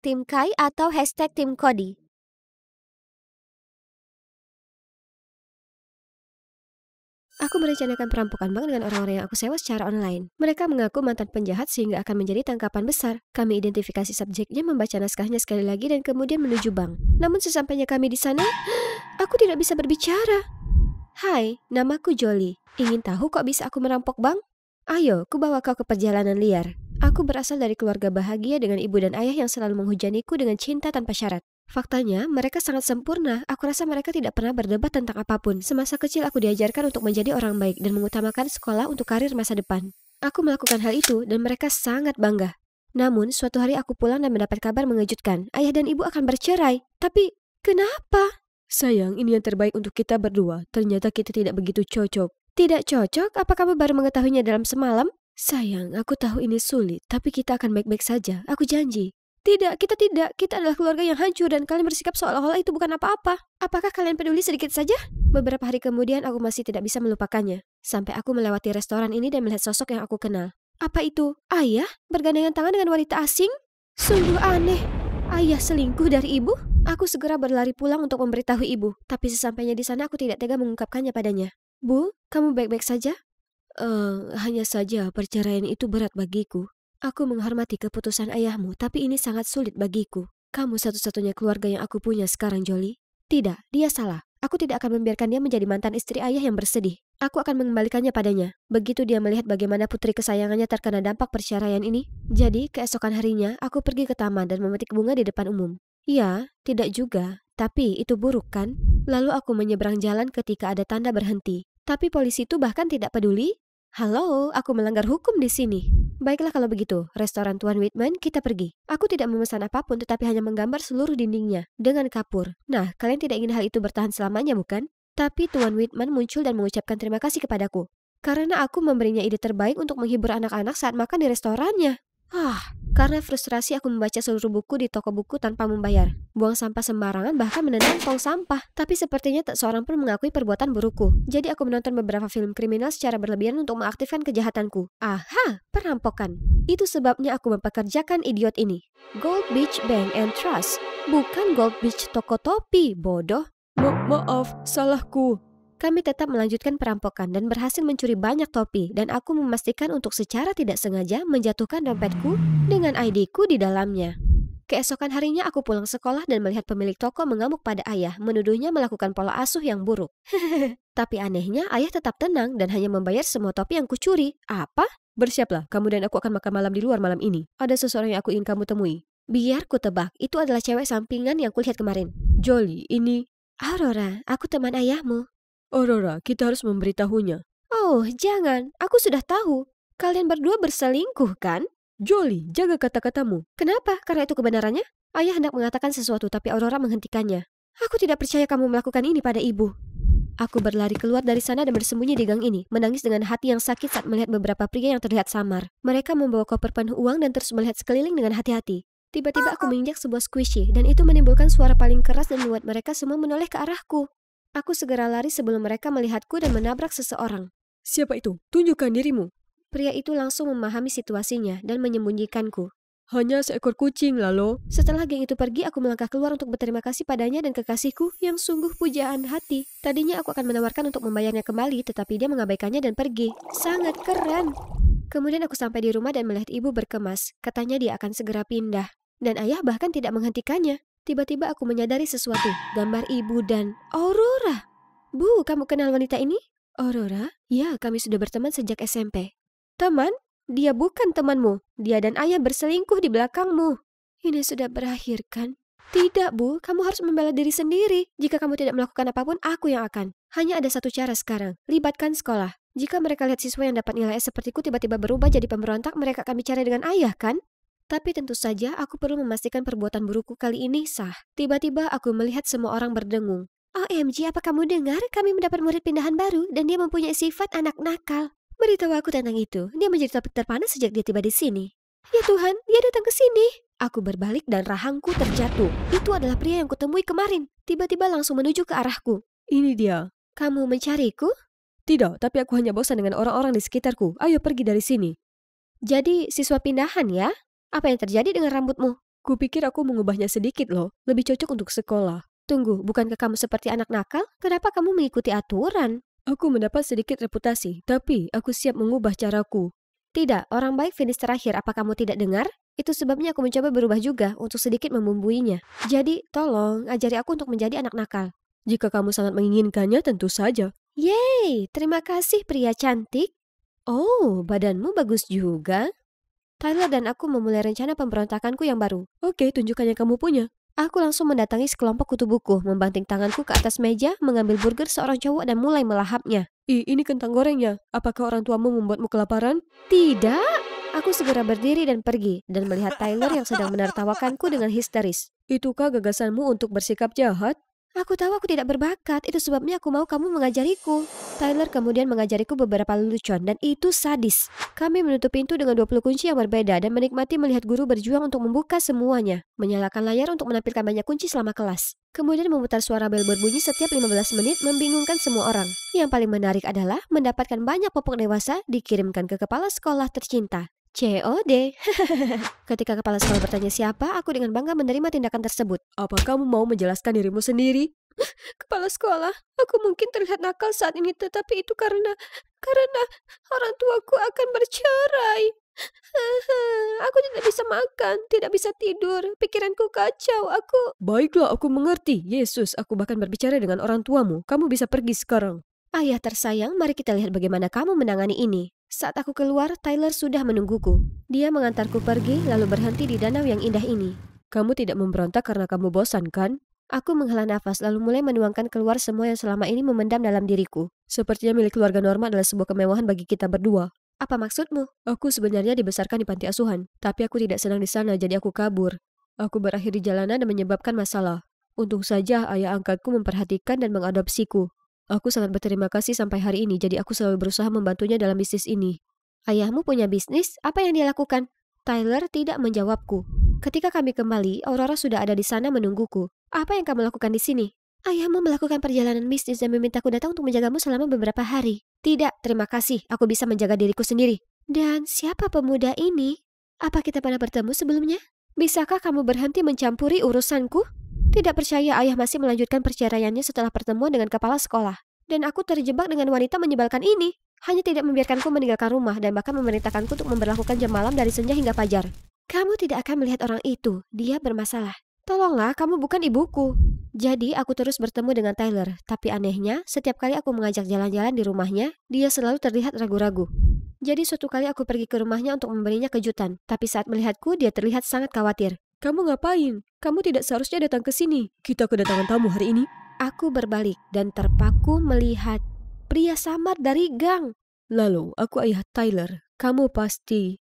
#Tim Kai atau #Tim Cody. Aku merencanakan perampokan bank dengan orang-orang yang aku sewa secara online. Mereka mengaku mantan penjahat sehingga akan menjadi tangkapan besar. Kami identifikasi subjeknya, membaca naskahnya sekali lagi dan kemudian menuju bank. Namun sesampainya kami di sana, aku tidak bisa berbicara. Hai, namaku Jolie. Ingin tahu kok bisa aku merampok bank? Ayo, ku bawa kau ke perjalanan liar. Aku berasal dari keluarga bahagia dengan ibu dan ayah yang selalu menghujaniku dengan cinta tanpa syarat. Faktanya, mereka sangat sempurna. Aku rasa mereka tidak pernah berdebat tentang apapun. Semasa kecil aku diajarkan untuk menjadi orang baik dan mengutamakan sekolah untuk karir masa depan. Aku melakukan hal itu dan mereka sangat bangga. Namun, suatu hari aku pulang dan mendapat kabar mengejutkan. Ayah dan ibu akan bercerai. Tapi, kenapa? Sayang, ini yang terbaik untuk kita berdua. Ternyata kita tidak begitu cocok. Tidak cocok? Apa kamu baru mengetahuinya dalam semalam? Sayang, aku tahu ini sulit, tapi kita akan baik-baik saja. Aku janji. Tidak, kita tidak. Kita adalah keluarga yang hancur dan kalian bersikap seolah-olah itu bukan apa-apa. Apakah kalian peduli sedikit saja? Beberapa hari kemudian aku masih tidak bisa melupakannya. Sampai aku melewati restoran ini dan melihat sosok yang aku kenal. Apa itu? Ayah? Bergandengan tangan dengan wanita asing? Sungguh aneh. Ayah selingkuh dari ibu? Aku segera berlari pulang untuk memberitahu ibu. Tapi sesampainya di sana aku tidak tega mengungkapkannya padanya. Bu, kamu baik-baik saja? Hanya saja perceraian itu berat bagiku. Aku menghormati keputusan ayahmu, tapi ini sangat sulit bagiku. Kamu satu-satunya keluarga yang aku punya sekarang, Jolie. Tidak, dia salah. Aku tidak akan membiarkan dia menjadi mantan istri ayah yang bersedih. Aku akan mengembalikannya padanya. Begitu dia melihat bagaimana putri kesayangannya terkena dampak perceraian ini. Jadi, keesokan harinya, aku pergi ke taman dan memetik bunga di depan umum. Ya, tidak juga. Tapi itu buruk kan? Lalu aku menyeberang jalan ketika ada tanda berhenti. Tapi polisi itu bahkan tidak peduli. Halo, aku melanggar hukum di sini. Baiklah kalau begitu, restoran Tuan Whitman, kita pergi. Aku tidak memesan apapun tetapi hanya menggambar seluruh dindingnya dengan kapur. Nah, kalian tidak ingin hal itu bertahan selamanya, bukan? Tapi Tuan Whitman muncul dan mengucapkan terima kasih kepadaku. Karena aku memberinya ide terbaik untuk menghibur anak-anak saat makan di restorannya. Karena frustrasi aku membaca seluruh buku di toko buku tanpa membayar. Buang sampah sembarangan bahkan menendang tong sampah. Tapi sepertinya tak seorang pun mengakui perbuatan burukku. Jadi aku menonton beberapa film kriminal secara berlebihan untuk mengaktifkan kejahatanku. Aha, perampokan. Itu sebabnya aku mempekerjakan idiot ini. Gold Beach Bank and Trust. Bukan Gold Beach toko topi, bodoh. Maaf, salahku. Kami tetap melanjutkan perampokan dan berhasil mencuri banyak topi dan aku memastikan untuk secara tidak sengaja menjatuhkan dompetku dengan ID-ku di dalamnya. Keesokan harinya aku pulang sekolah dan melihat pemilik toko mengamuk pada ayah, menuduhnya melakukan pola asuh yang buruk. Tapi anehnya ayah tetap tenang dan hanya membayar semua topi yang kucuri. Apa? Bersiaplah, kamu dan aku akan makan malam di luar malam ini. Ada seseorang yang aku ingin kamu temui. Biar ku tebak, itu adalah cewek sampingan yang kulihat kemarin. Jolie, ini... Aurora, aku teman ayahmu. Aurora, kita harus memberitahunya. Oh, jangan. Aku sudah tahu. Kalian berdua berselingkuh, kan? Jolie, jaga kata-katamu. Kenapa? Karena itu kebenarannya? Ayah hendak mengatakan sesuatu, tapi Aurora menghentikannya. Aku tidak percaya kamu melakukan ini pada ibu. Aku berlari keluar dari sana dan bersembunyi di gang ini, menangis dengan hati yang sakit saat melihat beberapa pria yang terlihat samar. Mereka membawa koper penuh uang dan terus melihat sekeliling dengan hati-hati. Tiba-tiba aku menginjak sebuah squishy, dan itu menimbulkan suara paling keras dan membuat mereka semua menoleh ke arahku. Aku segera lari sebelum mereka melihatku dan menabrak seseorang. Siapa itu? Tunjukkan dirimu. Pria itu langsung memahami situasinya dan menyembunyikanku. Hanya seekor kucing, lalu. Setelah geng itu pergi, aku melangkah keluar untuk berterima kasih padanya dan kekasihku yang sungguh pujaan hati. Tadinya aku akan menawarkan untuk membayarnya kembali, tetapi dia mengabaikannya dan pergi. Sangat keren. Kemudian aku sampai di rumah dan melihat ibu berkemas. Katanya dia akan segera pindah. Dan ayah bahkan tidak menghentikannya. Tiba-tiba aku menyadari sesuatu, gambar ibu dan Aurora. Bu, kamu kenal wanita ini? Aurora? Ya, kami sudah berteman sejak SMP. Teman? Dia bukan temanmu. Dia dan ayah berselingkuh di belakangmu. Ini sudah berakhir, kan? Tidak, Bu. Kamu harus membela diri sendiri. Jika kamu tidak melakukan apapun, aku yang akan. Hanya ada satu cara sekarang. Libatkan sekolah. Jika mereka lihat siswa yang dapat nilai S sepertiku tiba-tiba berubah jadi pemberontak, mereka akan bicara dengan ayah, kan? Tapi tentu saja aku perlu memastikan perbuatan burukku kali ini sah. Tiba-tiba aku melihat semua orang berdengung. OMG, apa kamu dengar? Kami mendapat murid pindahan baru dan dia mempunyai sifat anak nakal. Beritahu aku tentang itu. Dia menjadi topik terpanas sejak dia tiba di sini. Ya Tuhan, dia datang ke sini. Aku berbalik dan rahangku terjatuh. Itu adalah pria yang kutemui kemarin. Tiba-tiba langsung menuju ke arahku. Ini dia. Kamu mencariku? Tidak, tapi aku hanya bosan dengan orang-orang di sekitarku. Ayo pergi dari sini. Jadi siswa pindahan ya? Apa yang terjadi dengan rambutmu? Kupikir aku mengubahnya sedikit loh. Lebih cocok untuk sekolah. Tunggu, bukankah kamu seperti anak nakal? Kenapa kamu mengikuti aturan? Aku mendapat sedikit reputasi, tapi aku siap mengubah caraku. Tidak, orang baik finish terakhir. Apa kamu tidak dengar? Itu sebabnya aku mencoba berubah juga untuk sedikit membumbuinya. Jadi, tolong ajari aku untuk menjadi anak nakal. Jika kamu sangat menginginkannya, tentu saja. Yeay, terima kasih pria cantik. Oh, badanmu bagus juga. Tyler dan aku memulai rencana pemberontakanku yang baru. Oke, tunjukkan yang kamu punya. Aku langsung mendatangi sekelompok kutu buku, membanting tanganku ke atas meja, mengambil burger seorang cowok dan mulai melahapnya. Ini kentang gorengnya. Apakah orang tuamu membuatmu kelaparan? Tidak. Aku segera berdiri dan pergi, dan melihat Tyler yang sedang menertawakanku dengan histeris. Itukah gagasanmu untuk bersikap jahat? Aku tahu aku tidak berbakat, itu sebabnya aku mau kamu mengajariku. Tyler kemudian mengajariku beberapa lelucon, dan itu sadis. Kami menutup pintu dengan 20 kunci yang berbeda dan menikmati melihat guru berjuang untuk membuka semuanya. Menyalakan layar untuk menampilkan banyak kunci selama kelas. Kemudian memutar suara bel berbunyi setiap 15 menit membingungkan semua orang. Yang paling menarik adalah mendapatkan banyak popok dewasa dikirimkan ke kepala sekolah tercinta. COD. Ketika kepala sekolah bertanya siapa, aku dengan bangga menerima tindakan tersebut. Apa kamu mau menjelaskan dirimu sendiri? Kepala sekolah, aku mungkin terlihat nakal saat ini, tetapi itu karena orang tuaku akan bercerai. Aku tidak bisa makan, tidak bisa tidur, pikiranku kacau, aku... Baiklah, aku mengerti. Yesus, aku bahkan berbicara dengan orang tuamu. Kamu bisa pergi sekarang. Ayah tersayang, mari kita lihat bagaimana kamu menangani ini. Saat aku keluar, Tyler sudah menungguku. Dia mengantarku pergi, lalu berhenti di danau yang indah ini. Kamu tidak memberontak karena kamu bosan, kan? Aku menghela nafas, lalu mulai menuangkan keluar semua yang selama ini memendam dalam diriku. Sepertinya milik keluarga Norma adalah sebuah kemewahan bagi kita berdua. Apa maksudmu? Aku sebenarnya dibesarkan di panti asuhan, tapi aku tidak senang di sana, jadi aku kabur. Aku berakhir di jalanan dan menyebabkan masalah. Untung saja ayah angkatku memperhatikan dan mengadopsiku. Aku sangat berterima kasih sampai hari ini, jadi aku selalu berusaha membantunya dalam bisnis ini. Ayahmu punya bisnis? Apa yang dia lakukan? Tyler tidak menjawabku. Ketika kami kembali, Aurora sudah ada di sana menungguku. Apa yang kamu lakukan di sini? Ayahmu melakukan perjalanan bisnis dan memintaku datang untuk menjagamu selama beberapa hari. Tidak, terima kasih. Aku bisa menjaga diriku sendiri. Dan siapa pemuda ini? Apa kita pernah bertemu sebelumnya? Bisakah kamu berhenti mencampuri urusanku? Tidak percaya ayah masih melanjutkan perceraiannya setelah pertemuan dengan kepala sekolah. Dan aku terjebak dengan wanita menyebalkan ini. Hanya tidak membiarkanku meninggalkan rumah dan bahkan memerintahkanku untuk memberlakukan jam malam dari senja hingga fajar. Kamu tidak akan melihat orang itu. Dia bermasalah. Tolonglah, kamu bukan ibuku. Jadi aku terus bertemu dengan Tyler. Tapi anehnya, setiap kali aku mengajak jalan-jalan di rumahnya, dia selalu terlihat ragu-ragu. Jadi suatu kali aku pergi ke rumahnya untuk memberinya kejutan. Tapi saat melihatku, dia terlihat sangat khawatir. Kamu ngapain? Kamu tidak seharusnya datang ke sini. Kita kedatangan tamu hari ini. Aku berbalik dan terpaku melihat pria samar dari gang. Lalu, aku ayah Tyler. Kamu pasti...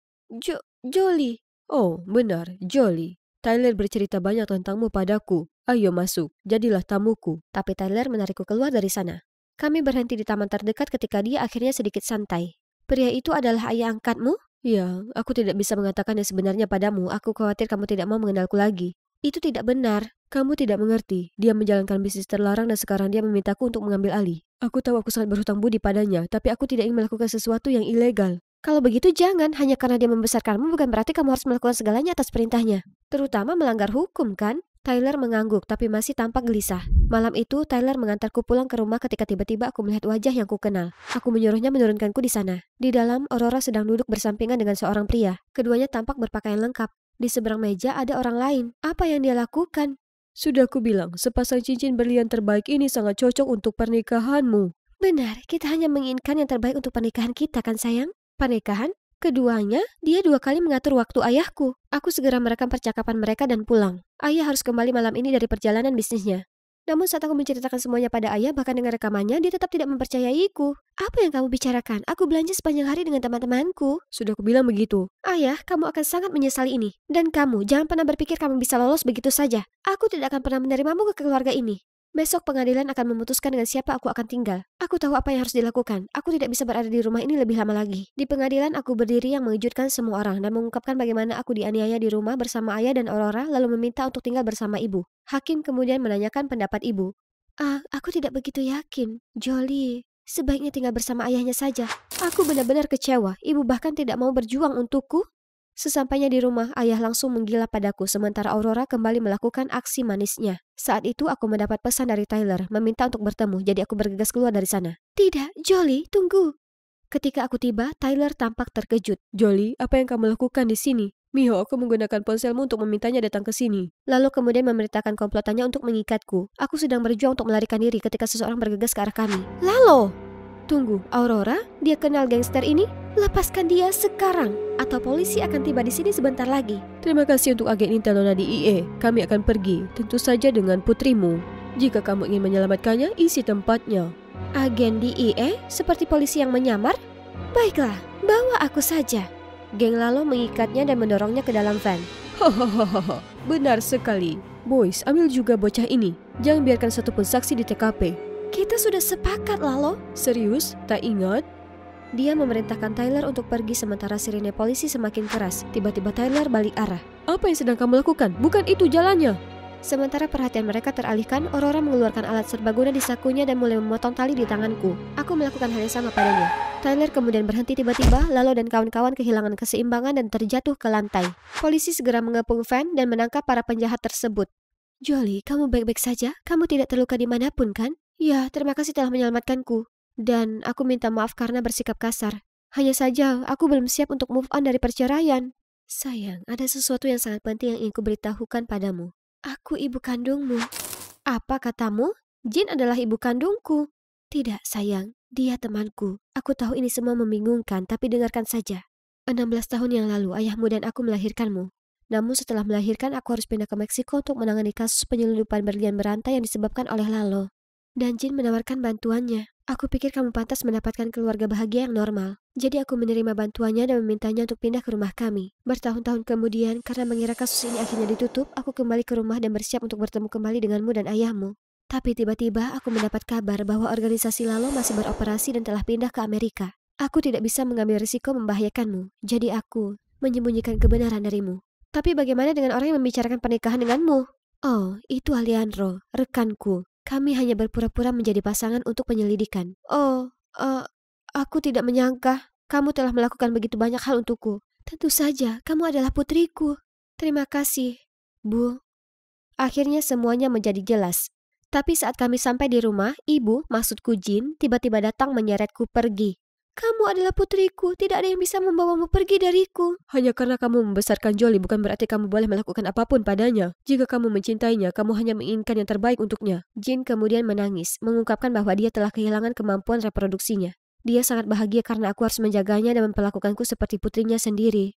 Jolie. Oh, benar, Jolie. Tyler bercerita banyak tentangmu padaku. Ayo masuk, jadilah tamuku. Tapi Tyler menarikku keluar dari sana. Kami berhenti di taman terdekat ketika dia akhirnya sedikit santai. Pria itu adalah ayah angkatmu? Ya, aku tidak bisa mengatakan yang sebenarnya padamu. Aku khawatir kamu tidak mau mengenalku lagi. Itu tidak benar. Kamu tidak mengerti. Dia menjalankan bisnis terlarang dan sekarang dia memintaku untuk mengambil alih. Aku tahu aku sangat berhutang budi padanya, tapi aku tidak ingin melakukan sesuatu yang ilegal. Kalau begitu jangan, hanya karena dia membesarkanmu bukan berarti kamu harus melakukan segalanya atas perintahnya. Terutama melanggar hukum, kan? Tyler mengangguk tapi masih tampak gelisah. Malam itu, Tyler mengantarku pulang ke rumah ketika tiba-tiba aku melihat wajah yang kukenal. Aku menyuruhnya menurunkanku di sana. Di dalam, Aurora sedang duduk bersampingan dengan seorang pria. Keduanya tampak berpakaian lengkap. Di seberang meja ada orang lain. Apa yang dia lakukan? Sudah kubilang, sepasang cincin berlian terbaik ini sangat cocok untuk pernikahanmu. Benar, kita hanya menginginkan yang terbaik untuk pernikahan kita, kan sayang? Pernikahan? Keduanya, dia 2 kali mengatur waktu ayahku. Aku segera merekam percakapan mereka dan pulang. Ayah harus kembali malam ini dari perjalanan bisnisnya. Namun saat aku menceritakan semuanya pada ayah, bahkan dengan rekamannya, dia tetap tidak mempercayaiku. Apa yang kamu bicarakan? Aku belanja sepanjang hari dengan teman-temanku. Sudah kubilang begitu. Ayah, kamu akan sangat menyesali ini. Dan kamu, jangan pernah berpikir kamu bisa lolos begitu saja. Aku tidak akan pernah menerimamu ke keluarga ini. Besok pengadilan akan memutuskan dengan siapa aku akan tinggal. Aku tahu apa yang harus dilakukan. Aku tidak bisa berada di rumah ini lebih lama lagi. Di pengadilan aku berdiri yang mengejutkan semua orang dan mengungkapkan bagaimana aku dianiaya di rumah bersama ayah dan Aurora lalu meminta untuk tinggal bersama ibu. Hakim kemudian menanyakan pendapat ibu. Aku tidak begitu yakin. Jolie, sebaiknya tinggal bersama ayahnya saja. Aku benar-benar kecewa. Ibu bahkan tidak mau berjuang untukku. Sesampainya di rumah, ayah langsung menggila padaku sementara Aurora kembali melakukan aksi manisnya. Saat itu aku mendapat pesan dari Tyler, meminta untuk bertemu, jadi aku bergegas keluar dari sana. Tidak, Jolie, tunggu. Ketika aku tiba, Tyler tampak terkejut. Jolie, apa yang kamu lakukan di sini? Miho, aku menggunakan ponselmu untuk memintanya datang ke sini. Lalu kemudian memerintahkan komplotannya untuk mengikatku. Aku sedang berjuang untuk melarikan diri ketika seseorang bergegas ke arah kami. Lalo! Tunggu, Aurora? Dia kenal gangster ini? Lepaskan dia sekarang, atau polisi akan tiba di sini sebentar lagi. Terima kasih untuk agen intel Nona DIA. Kami akan pergi, tentu saja dengan putrimu. Jika kamu ingin menyelamatkannya, isi tempatnya. Agen DIA? Seperti polisi yang menyamar? Baiklah, bawa aku saja. Geng Lalo mengikatnya dan mendorongnya ke dalam van. Hahaha, benar sekali. Boys, ambil juga bocah ini. Jangan biarkan satupun saksi di TKP. Kita sudah sepakat, Lalo. Serius? Tak ingat? Dia memerintahkan Tyler untuk pergi sementara sirine polisi semakin keras. Tiba-tiba Tyler balik arah. Apa yang sedang kamu lakukan? Bukan itu jalannya. Sementara perhatian mereka teralihkan, Aurora mengeluarkan alat serbaguna di sakunya dan mulai memotong tali di tanganku. Aku melakukan hal yang sama padanya. Tyler kemudian berhenti tiba-tiba, Lalo dan kawan-kawan kehilangan keseimbangan dan terjatuh ke lantai. Polisi segera mengepung van dan menangkap para penjahat tersebut. Jolie, kamu baik-baik saja? Kamu tidak terluka dimanapun, kan? Ya, terima kasih telah menyelamatkanku. Dan aku minta maaf karena bersikap kasar. Hanya saja, aku belum siap untuk move on dari perceraian. Sayang, ada sesuatu yang sangat penting yang ingin kuberitahukan padamu. Aku ibu kandungmu. Apa katamu? Jin adalah ibu kandungku. Tidak, sayang. Dia temanku. Aku tahu ini semua membingungkan, tapi dengarkan saja. 16 tahun yang lalu, ayahmu dan aku melahirkanmu. Namun setelah melahirkan, aku harus pindah ke Meksiko untuk menangani kasus penyelundupan berlian berantai yang disebabkan oleh Lalo. Dan Jin menawarkan bantuannya. Aku pikir kamu pantas mendapatkan keluarga bahagia yang normal. Jadi aku menerima bantuannya dan memintanya untuk pindah ke rumah kami. Bertahun-tahun kemudian, karena mengira kasus ini akhirnya ditutup, aku kembali ke rumah dan bersiap untuk bertemu kembali denganmu dan ayahmu. Tapi tiba-tiba aku mendapat kabar bahwa organisasi Lalo masih beroperasi dan telah pindah ke Amerika. Aku tidak bisa mengambil risiko membahayakanmu. Jadi aku menyembunyikan kebenaran darimu. Tapi bagaimana dengan orang yang membicarakan pernikahan denganmu? Oh, itu Alejandro, rekanku. Kami hanya berpura-pura menjadi pasangan untuk penyelidikan. Oh, aku tidak menyangka kamu telah melakukan begitu banyak hal untukku. Tentu saja, kamu adalah putriku. Terima kasih, Bu. Akhirnya semuanya menjadi jelas. Tapi saat kami sampai di rumah, ibu, maksudku Jin, tiba-tiba datang menyeretku pergi. Kamu adalah putriku, tidak ada yang bisa membawamu pergi dariku. Hanya karena kamu membesarkan Jolie bukan berarti kamu boleh melakukan apapun padanya. Jika kamu mencintainya, kamu hanya menginginkan yang terbaik untuknya. Jin kemudian menangis, mengungkapkan bahwa dia telah kehilangan kemampuan reproduksinya. Dia sangat bahagia karena aku harus menjaganya dan memperlakukanku seperti putrinya sendiri.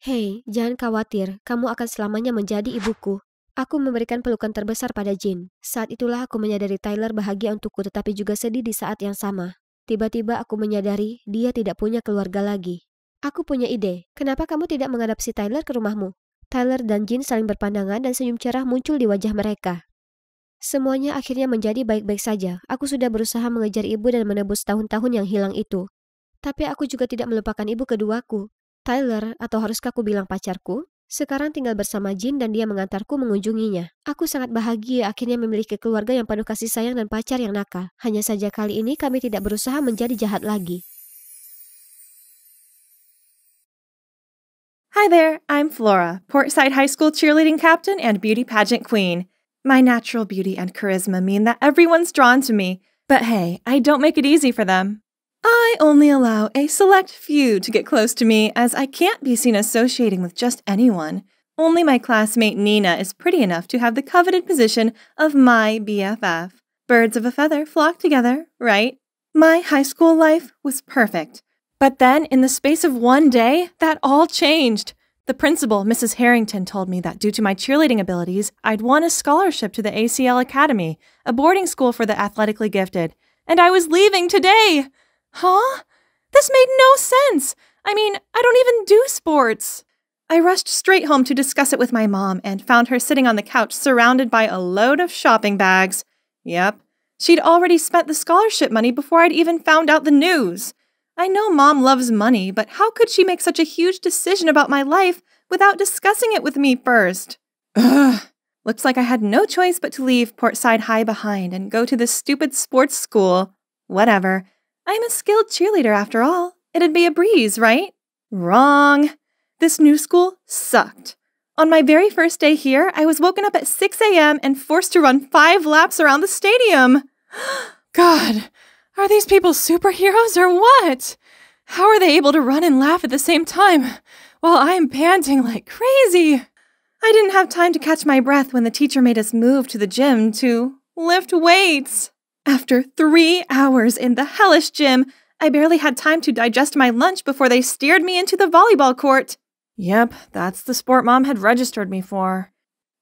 Hei, jangan khawatir, kamu akan selamanya menjadi ibuku. Aku memberikan pelukan terbesar pada Jin. Saat itulah aku menyadari Tyler bahagia untukku tetapi juga sedih di saat yang sama. Tiba-tiba aku menyadari dia tidak punya keluarga lagi. Aku punya ide, kenapa kamu tidak mengadopsi Tyler ke rumahmu? Tyler dan Jin saling berpandangan dan senyum cerah muncul di wajah mereka. Semuanya akhirnya menjadi baik-baik saja. Aku sudah berusaha mengejar ibu dan menebus tahun-tahun yang hilang itu. Tapi aku juga tidak melupakan ibu keduaku. Tyler, atau haruskah aku bilang pacarku? Sekarang tinggal bersama Jin dan dia mengantarku mengunjunginya. Aku sangat bahagia akhirnya memiliki keluarga yang penuh kasih sayang dan pacar yang nakal. Hanya saja kali ini kami tidak berusaha menjadi jahat lagi. Hi there, I'm Flora, Portside High School cheerleading captain and beauty pageant queen. My natural beauty and charisma mean that everyone's drawn to me, but hey, I don't make it easy for them. I only allow a select few to get close to me as I can't be seen associating with just anyone. Only my classmate Nina is pretty enough to have the coveted position of my BFF. Birds of a feather flock together, right? My high school life was perfect. But then, in the space of one day, that all changed. The principal, Mrs. Harrington, told me that due to my cheerleading abilities, I'd won a scholarship to the ACL Academy, a boarding school for the athletically gifted, and I was leaving today. Huh? This made no sense. I mean, I don't even do sports. I rushed straight home to discuss it with my mom and found her sitting on the couch surrounded by a load of shopping bags. Yep, she'd already spent the scholarship money before I'd even found out the news. I know Mom loves money, but how could she make such a huge decision about my life without discussing it with me first? Ugh. Looks like I had no choice but to leave Portside High behind and go to this stupid sports school. Whatever. I'm a skilled cheerleader after all. It'd be a breeze, right? Wrong. This new school sucked. On my very first day here, I was woken up at 6 a.m. and forced to run 5 laps around the stadium. God. Are these people superheroes or what? How are they able to run and laugh at the same time while I'm panting like crazy? I didn't have time to catch my breath when the teacher made us move to the gym to lift weights. After 3 hours in the hellish gym, I barely had time to digest my lunch before they steered me into the volleyball court. Yep, that's the sport Mom had registered me for.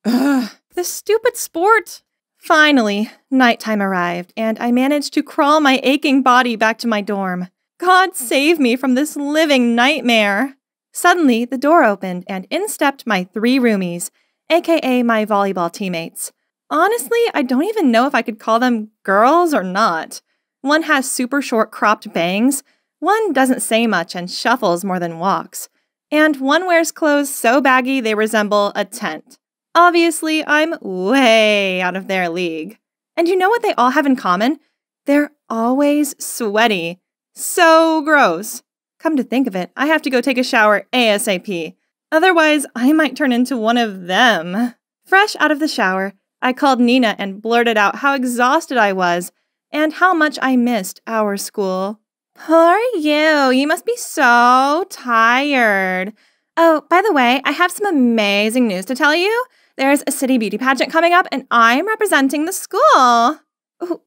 Ugh, this stupid sport. Finally, nighttime arrived, and I managed to crawl my aching body back to my dorm. God save me from this living nightmare. Suddenly, the door opened, and in stepped my 3 roomies, aka my volleyball teammates. Honestly, I don't even know if I could call them girls or not. One has super short cropped bangs, one doesn't say much and shuffles more than walks, and one wears clothes so baggy they resemble a tent. Obviously, I'm way out of their league. And you know what they all have in common? They're always sweaty. So gross. Come to think of it, I have to go take a shower ASAP. Otherwise, I might turn into one of them. Fresh out of the shower, I called Nina and blurted out how exhausted I was and how much I missed our school. Poor you must be so tired. Oh, by the way, I have some amazing news to tell you. There's a city beauty pageant coming up, and I'm representing the school.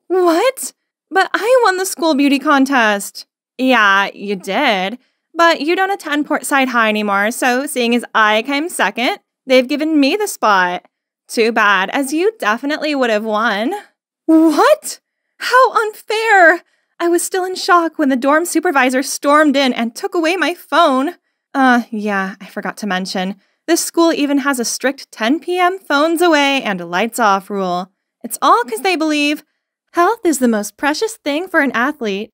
What? But I won the school beauty contest. Yeah, you did. But you don't attend Portside High anymore, so seeing as I came second, they've given me the spot. Too bad, as you definitely would have won. What? How unfair! I was still in shock when the dorm supervisor stormed in and took away my phone. Yeah, I forgot to mention. This school even has a strict 10 p.m. phones away and lights off rule. It's all because they believe health is the most precious thing for an athlete.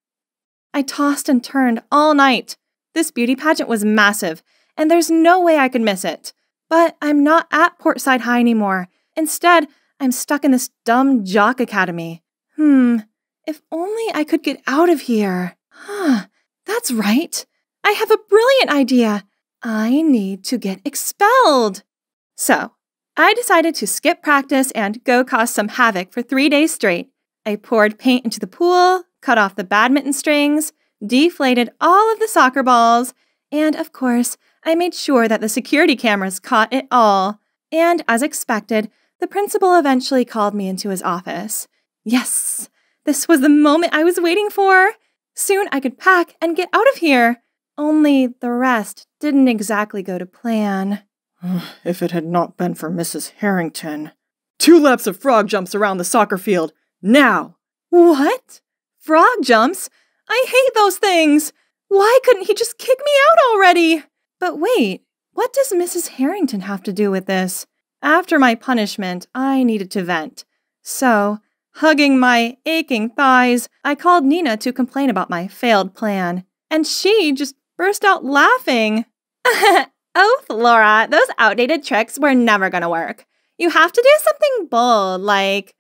I tossed and turned all night. This beauty pageant was massive, and there's no way I could miss it. But I'm not at Portside High anymore. Instead, I'm stuck in this dumb jock academy. If only I could get out of here. That's right. I have a brilliant idea. I need to get expelled. So, I decided to skip practice and go cause some havoc for 3 days straight. I poured paint into the pool, cut off the badminton strings, deflated all of the soccer balls, and of course, I made sure that the security cameras caught it all. And as expected, the principal eventually called me into his office. Yes, this was the moment I was waiting for. Soon I could pack and get out of here. Only the rest didn't exactly go to plan. If it had not been for Mrs. Harrington. 2 laps of frog jumps around the soccer field, now! What? Frog jumps? I hate those things! Why couldn't he just kick me out already? But wait, what does Mrs. Harrington have to do with this? After my punishment, I needed to vent. So, hugging my aching thighs, I called Nina to complain about my failed plan. And she just burst out laughing. Oh, Laura, those outdated tricks were never gonna work. You have to do something bold, like...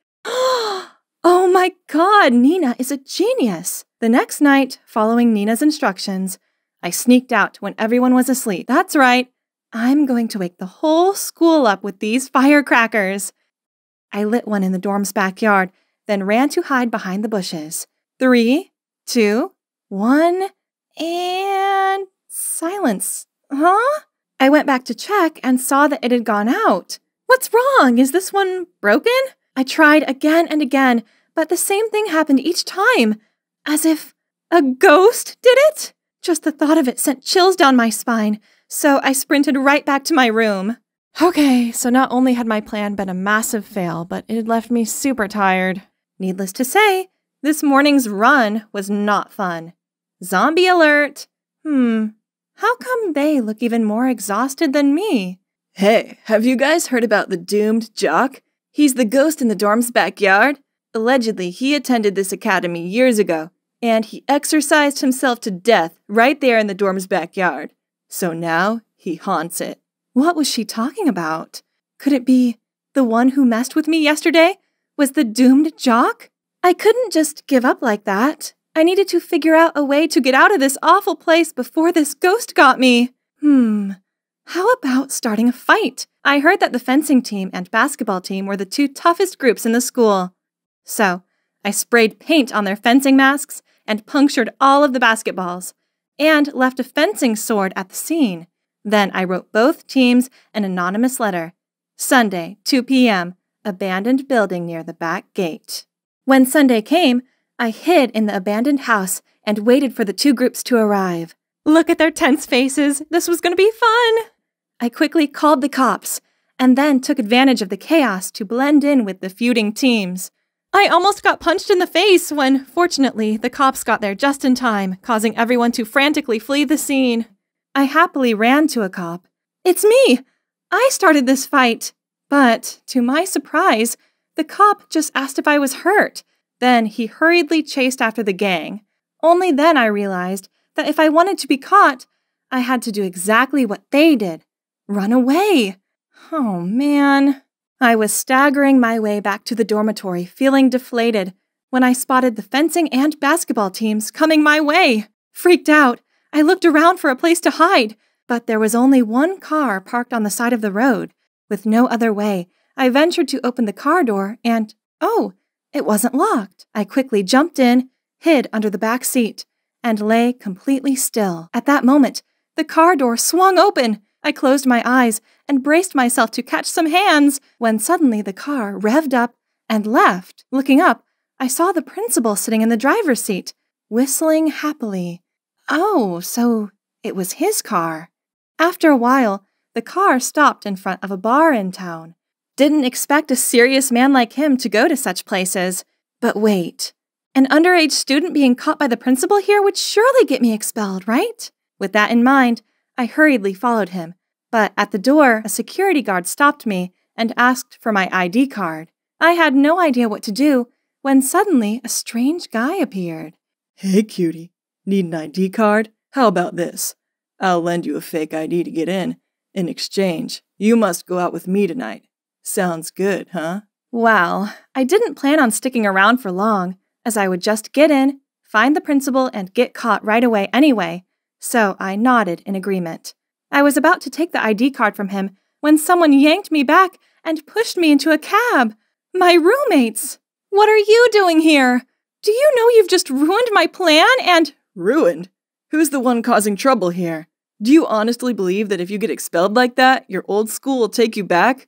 Oh my God, Nina is a genius. The next night, following Nina's instructions, I sneaked out when everyone was asleep. That's right, I'm going to wake the whole school up with these firecrackers. I lit one in the dorm's backyard, then ran to hide behind the bushes. 3, 2, 1, and silence. Huh? I went back to check and saw that it had gone out. What's wrong? Is this one broken? I tried again and again, but the same thing happened each time. As if a ghost did it? Just the thought of it sent chills down my spine, so I sprinted right back to my room. Okay, so not only had my plan been a massive fail, but it had left me super tired. Needless to say, this morning's run was not fun. Zombie alert! How come they look even more exhausted than me? Hey, have you guys heard about the doomed jock? He's the ghost in the dorm's backyard. Allegedly, he attended this academy years ago, and he exercised himself to death right there in the dorm's backyard. So now, he haunts it. What was she talking about? Could it be the one who messed with me yesterday was the doomed jock? I couldn't just give up like that. I needed to figure out a way to get out of this awful place before this ghost got me. How about starting a fight? I heard that the fencing team and basketball team were the 2 toughest groups in the school. So, I sprayed paint on their fencing masks and punctured all of the basketballs, and left a fencing sword at the scene. Then I wrote both teams an anonymous letter. Sunday, 2 p.m., abandoned building near the back gate. When Sunday came, I hid in the abandoned house and waited for the 2 groups to arrive. Look at their tense faces. This was going to be fun. I quickly called the cops and then took advantage of the chaos to blend in with the feuding teams. I almost got punched in the face when, fortunately, the cops got there just in time, causing everyone to frantically flee the scene. I happily ran to a cop. It's me! I started this fight. But, to my surprise, the cop just asked if I was hurt. Then he hurriedly chased after the gang. Only then I realized that if I wanted to be caught, I had to do exactly what they did. Run away. Oh, man. I was staggering my way back to the dormitory, feeling deflated, when I spotted the fencing and basketball teams coming my way. Freaked out, I looked around for a place to hide, but there was only one car parked on the side of the road. With no other way, I ventured to open the car door and, oh, it wasn't locked. I quickly jumped in, hid under the back seat, and lay completely still. At that moment, the car door swung open. I closed my eyes and braced myself to catch some hands when suddenly the car revved up and left. Looking up, I saw the principal sitting in the driver's seat, whistling happily. Oh, so it was his car. After a while, the car stopped in front of a bar in town. Didn't expect a serious man like him to go to such places. But wait, an underage student being caught by the principal here would surely get me expelled, right? With that in mind, I hurriedly followed him. But at the door, a security guard stopped me and asked for my ID card. I had no idea what to do when suddenly a strange guy appeared. Hey, cutie. Need an ID card? How about this? I'll lend you a fake ID to get in. In exchange, you must go out with me tonight. Sounds good, huh? Well, I didn't plan on sticking around for long, as I would just get in, find the principal, and get caught right away anyway, so I nodded in agreement. I was about to take the ID card from him when someone yanked me back and pushed me into a cab. My roommates! What are you doing here? Do you know you've just ruined my plan and— Ruined? Who's the one causing trouble here? Do you honestly believe that if you get expelled like that, your old school will take you back?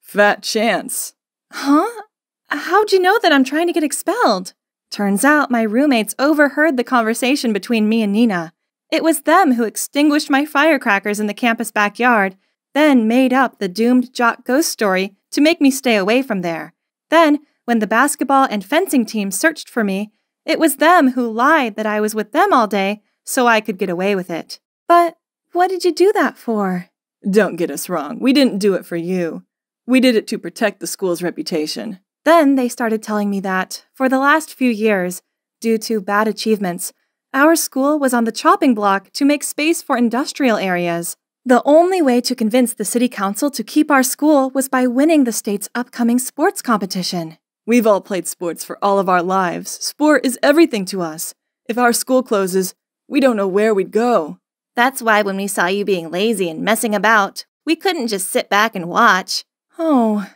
Fat chance. Huh? How'd you know that I'm trying to get expelled? Turns out my roommates overheard the conversation between me and Nina. It was them who extinguished my firecrackers in the campus backyard, then made up the doomed jock ghost story to make me stay away from there. Then, when the basketball and fencing teams searched for me, it was them who lied that I was with them all day so I could get away with it. But what did you do that for? Don't get us wrong. We didn't do it for you. We did it to protect the school's reputation. Then they started telling me that, for the last few years, due to bad achievements, our school was on the chopping block to make space for industrial areas. The only way to convince the city council to keep our school was by winning the state's upcoming sports competition. We've all played sports for all of our lives. Sport is everything to us. If our school closes, we don't know where we'd go. That's why when we saw you being lazy and messing about, we couldn't just sit back and watch. Oh,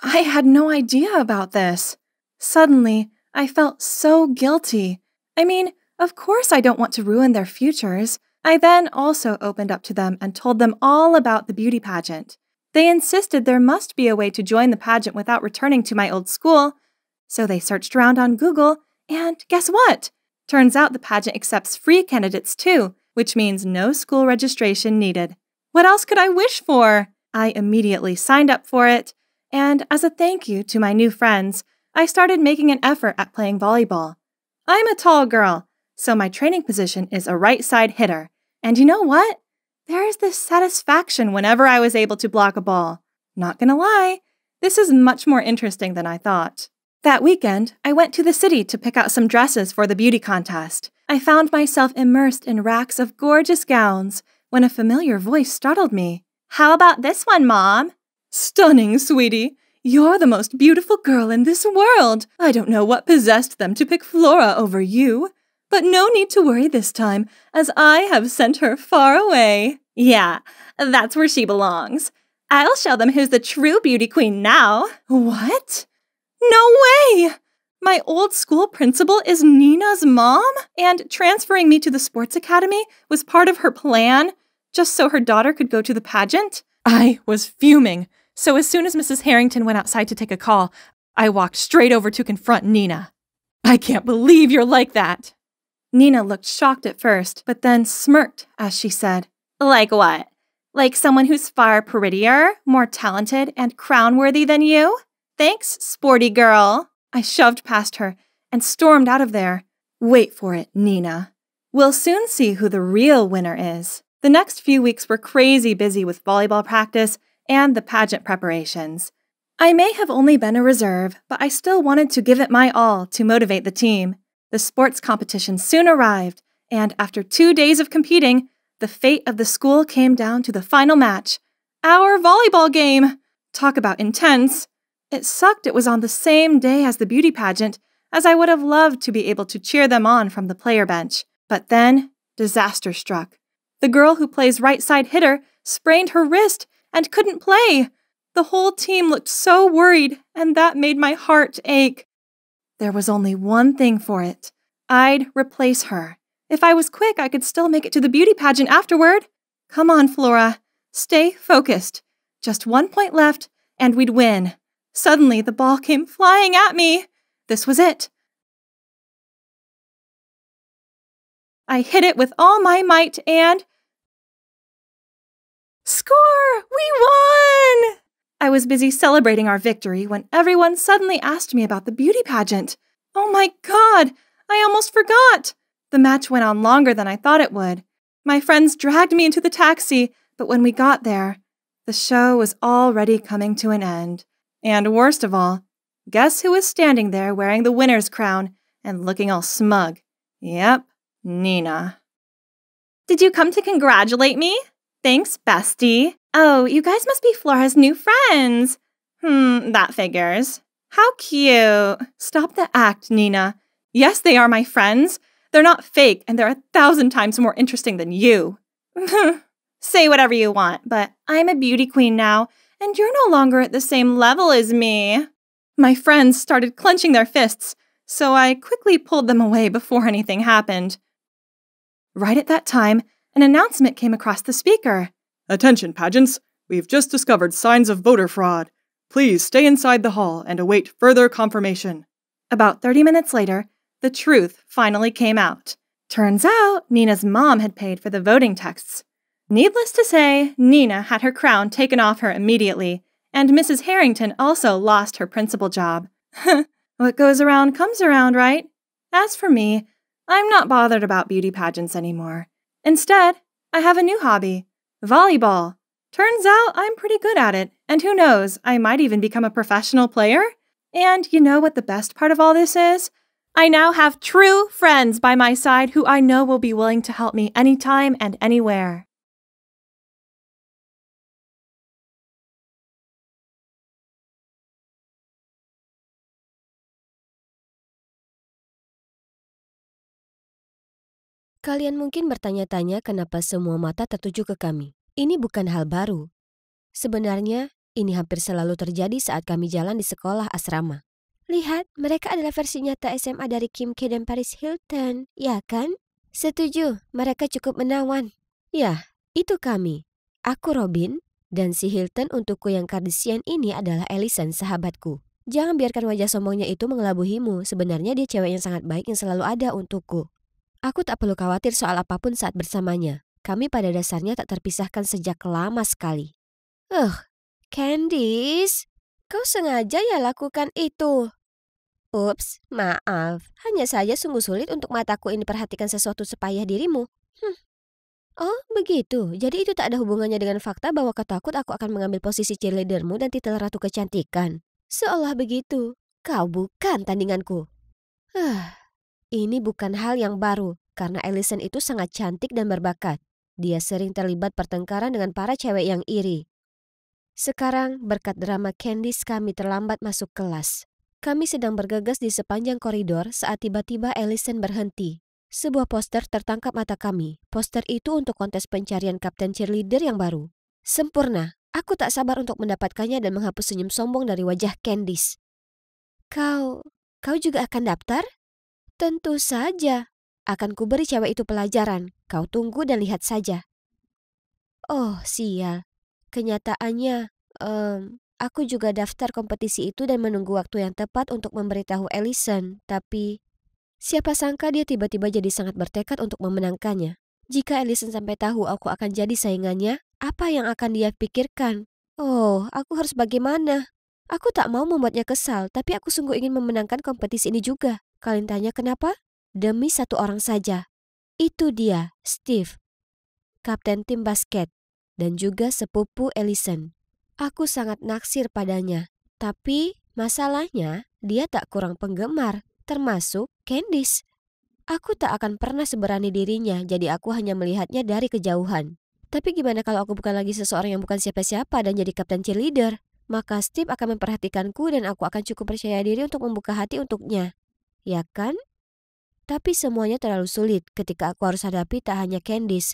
I had no idea about this. Suddenly, I felt so guilty. I mean, of course I don't want to ruin their futures. I then also opened up to them and told them all about the beauty pageant. They insisted there must be a way to join the pageant without returning to my old school, so they searched around on Google, and guess what? Turns out the pageant accepts free candidates too, which means no school registration needed. What else could I wish for? I immediately signed up for it, and as a thank you to my new friends, I started making an effort at playing volleyball. I'm a tall girl, so my training position is a right side hitter, and you know what? There is this satisfaction whenever I was able to block a ball. Not gonna lie, this is much more interesting than I thought. That weekend, I went to the city to pick out some dresses for the beauty contest. I found myself immersed in racks of gorgeous gowns when a familiar voice startled me. How about this one, Mom? Stunning, sweetie. You're the most beautiful girl in this world. I don't know what possessed them to pick Flora over you. But no need to worry this time, as I have sent her far away. Yeah, that's where she belongs. I'll show them who's the true beauty queen now. What? No way! My old school principal is Nina's mom? And transferring me to the sports academy was part of her plan, just so her daughter could go to the pageant? I was fuming, so as soon as Mrs. Harrington went outside to take a call, I walked straight over to confront Nina. I can't believe you're like that! Nina looked shocked at first, but then smirked as she said, Like what? Like someone who's far prettier, more talented, and crown-worthy than you? Thanks, sporty girl. I shoved past her and stormed out of there. Wait for it, Nina. We'll soon see who the real winner is. The next few weeks were crazy busy with volleyball practice and the pageant preparations. I may have only been a reserve, but I still wanted to give it my all to motivate the team. The sports competition soon arrived, and after 2 days of competing, the fate of the school came down to the final match. Our volleyball game! Talk about intense. It sucked it was on the same day as the beauty pageant, as I would have loved to be able to cheer them on from the player bench. But then, disaster struck. The girl who plays right side hitter sprained her wrist and couldn't play. The whole team looked so worried, and that made my heart ache. There was only one thing for it. I'd replace her. If I was quick, I could still make it to the beauty pageant afterward. Come on, Flora. Stay focused. Just 1 point left, and we'd win. Suddenly, the ball came flying at me. This was it. I hit it with all my might and— Score! We won! I was busy celebrating our victory when everyone suddenly asked me about the beauty pageant. Oh my God! I almost forgot! The match went on longer than I thought it would. My friends dragged me into the taxi, but when we got there, the show was already coming to an end. And worst of all, guess who was standing there wearing the winner's crown and looking all smug? Yep, Nina. Did you come to congratulate me? Thanks, bestie. Oh, you guys must be Flora's new friends. That figures. How cute. Stop the act, Nina. Yes, they are my friends. They're not fake, and they're 1,000 times more interesting than you. Say whatever you want, but I'm a beauty queen now, and you're no longer at the same level as me. My friends started clenching their fists, so I quickly pulled them away before anything happened. Right at that time, an announcement came across the speaker. Attention, pageants! We've just discovered signs of voter fraud. Please stay inside the hall and await further confirmation. About 30 minutes later, the truth finally came out. Turns out, Nina's mom had paid for the voting texts. Needless to say, Nina had her crown taken off her immediately, and Mrs. Harrington also lost her principal job. What goes around comes around, right? As for me, I'm not bothered about beauty pageants anymore. Instead, I have a new hobby, volleyball. Turns out I'm pretty good at it, and who knows, I might even become a professional player. And you know what the best part of all this is? I now have true friends by my side who I know will be willing to help me anytime and anywhere. Kalian mungkin bertanya-tanya kenapa semua mata tertuju ke kami. Ini bukan hal baru. Sebenarnya, ini hampir selalu terjadi saat kami jalan di sekolah asrama. Lihat, mereka adalah versi nyata SMA dari Kim K dan Paris Hilton, ya kan? Setuju, mereka cukup menawan. Ya, itu kami. Aku Robin, dan si Hilton untukku yang Kardashian ini adalah Allison, sahabatku. Jangan biarkan wajah sombongnya itu mengelabuhimu. Sebenarnya dia cewek yang sangat baik yang selalu ada untukku. Aku tak perlu khawatir soal apapun saat bersamanya. Kami pada dasarnya tak terpisahkan sejak lama sekali. Candice, kau sengaja ya lakukan itu? Ups, maaf. Hanya saja sungguh sulit untuk mataku ini perhatikan sesuatu sepayah dirimu. Oh, begitu. Jadi itu tak ada hubungannya dengan fakta bahwa kau takut aku akan mengambil posisi cheerleadermu dan titel Ratu Kecantikan. Seolah begitu. Kau bukan tandinganku. Ini bukan hal yang baru, karena Allison itu sangat cantik dan berbakat. Dia sering terlibat pertengkaran dengan para cewek yang iri. Sekarang, berkat drama Candice, kami terlambat masuk kelas. Kami sedang bergegas di sepanjang koridor saat tiba-tiba Allison berhenti. Sebuah poster tertangkap mata kami. Poster itu untuk kontes pencarian kapten cheerleader yang baru. Sempurna. Aku tak sabar untuk mendapatkannya dan menghapus senyum sombong dari wajah Candice. Kau juga akan daftar? Tentu saja. Akan kuberi cewek itu pelajaran. Kau tunggu dan lihat saja. Oh, sial. Kenyataannya, aku juga daftar kompetisi itu dan menunggu waktu yang tepat untuk memberitahu Allison. Tapi, siapa sangka dia tiba-tiba jadi sangat bertekad untuk memenangkannya. Jika Allison sampai tahu aku akan jadi saingannya, apa yang akan dia pikirkan? Oh, aku harus bagaimana? Aku tak mau membuatnya kesal, tapi aku sungguh ingin memenangkan kompetisi ini juga. Kalian tanya kenapa? Demi satu orang saja. Itu dia, Steve, kapten tim basket, dan juga sepupu Allison. Aku sangat naksir padanya, tapi masalahnya dia tak kurang penggemar, termasuk Candice. Aku tak akan pernah seberani dirinya, jadi aku hanya melihatnya dari kejauhan. Tapi gimana kalau aku bukan lagi seseorang yang bukan siapa-siapa dan jadi kapten cheerleader? Maka Steve akan memperhatikanku dan aku akan cukup percaya diri untuk membuka hati untuknya. Ya kan? Tapi semuanya terlalu sulit ketika aku harus hadapi tak hanya Candice,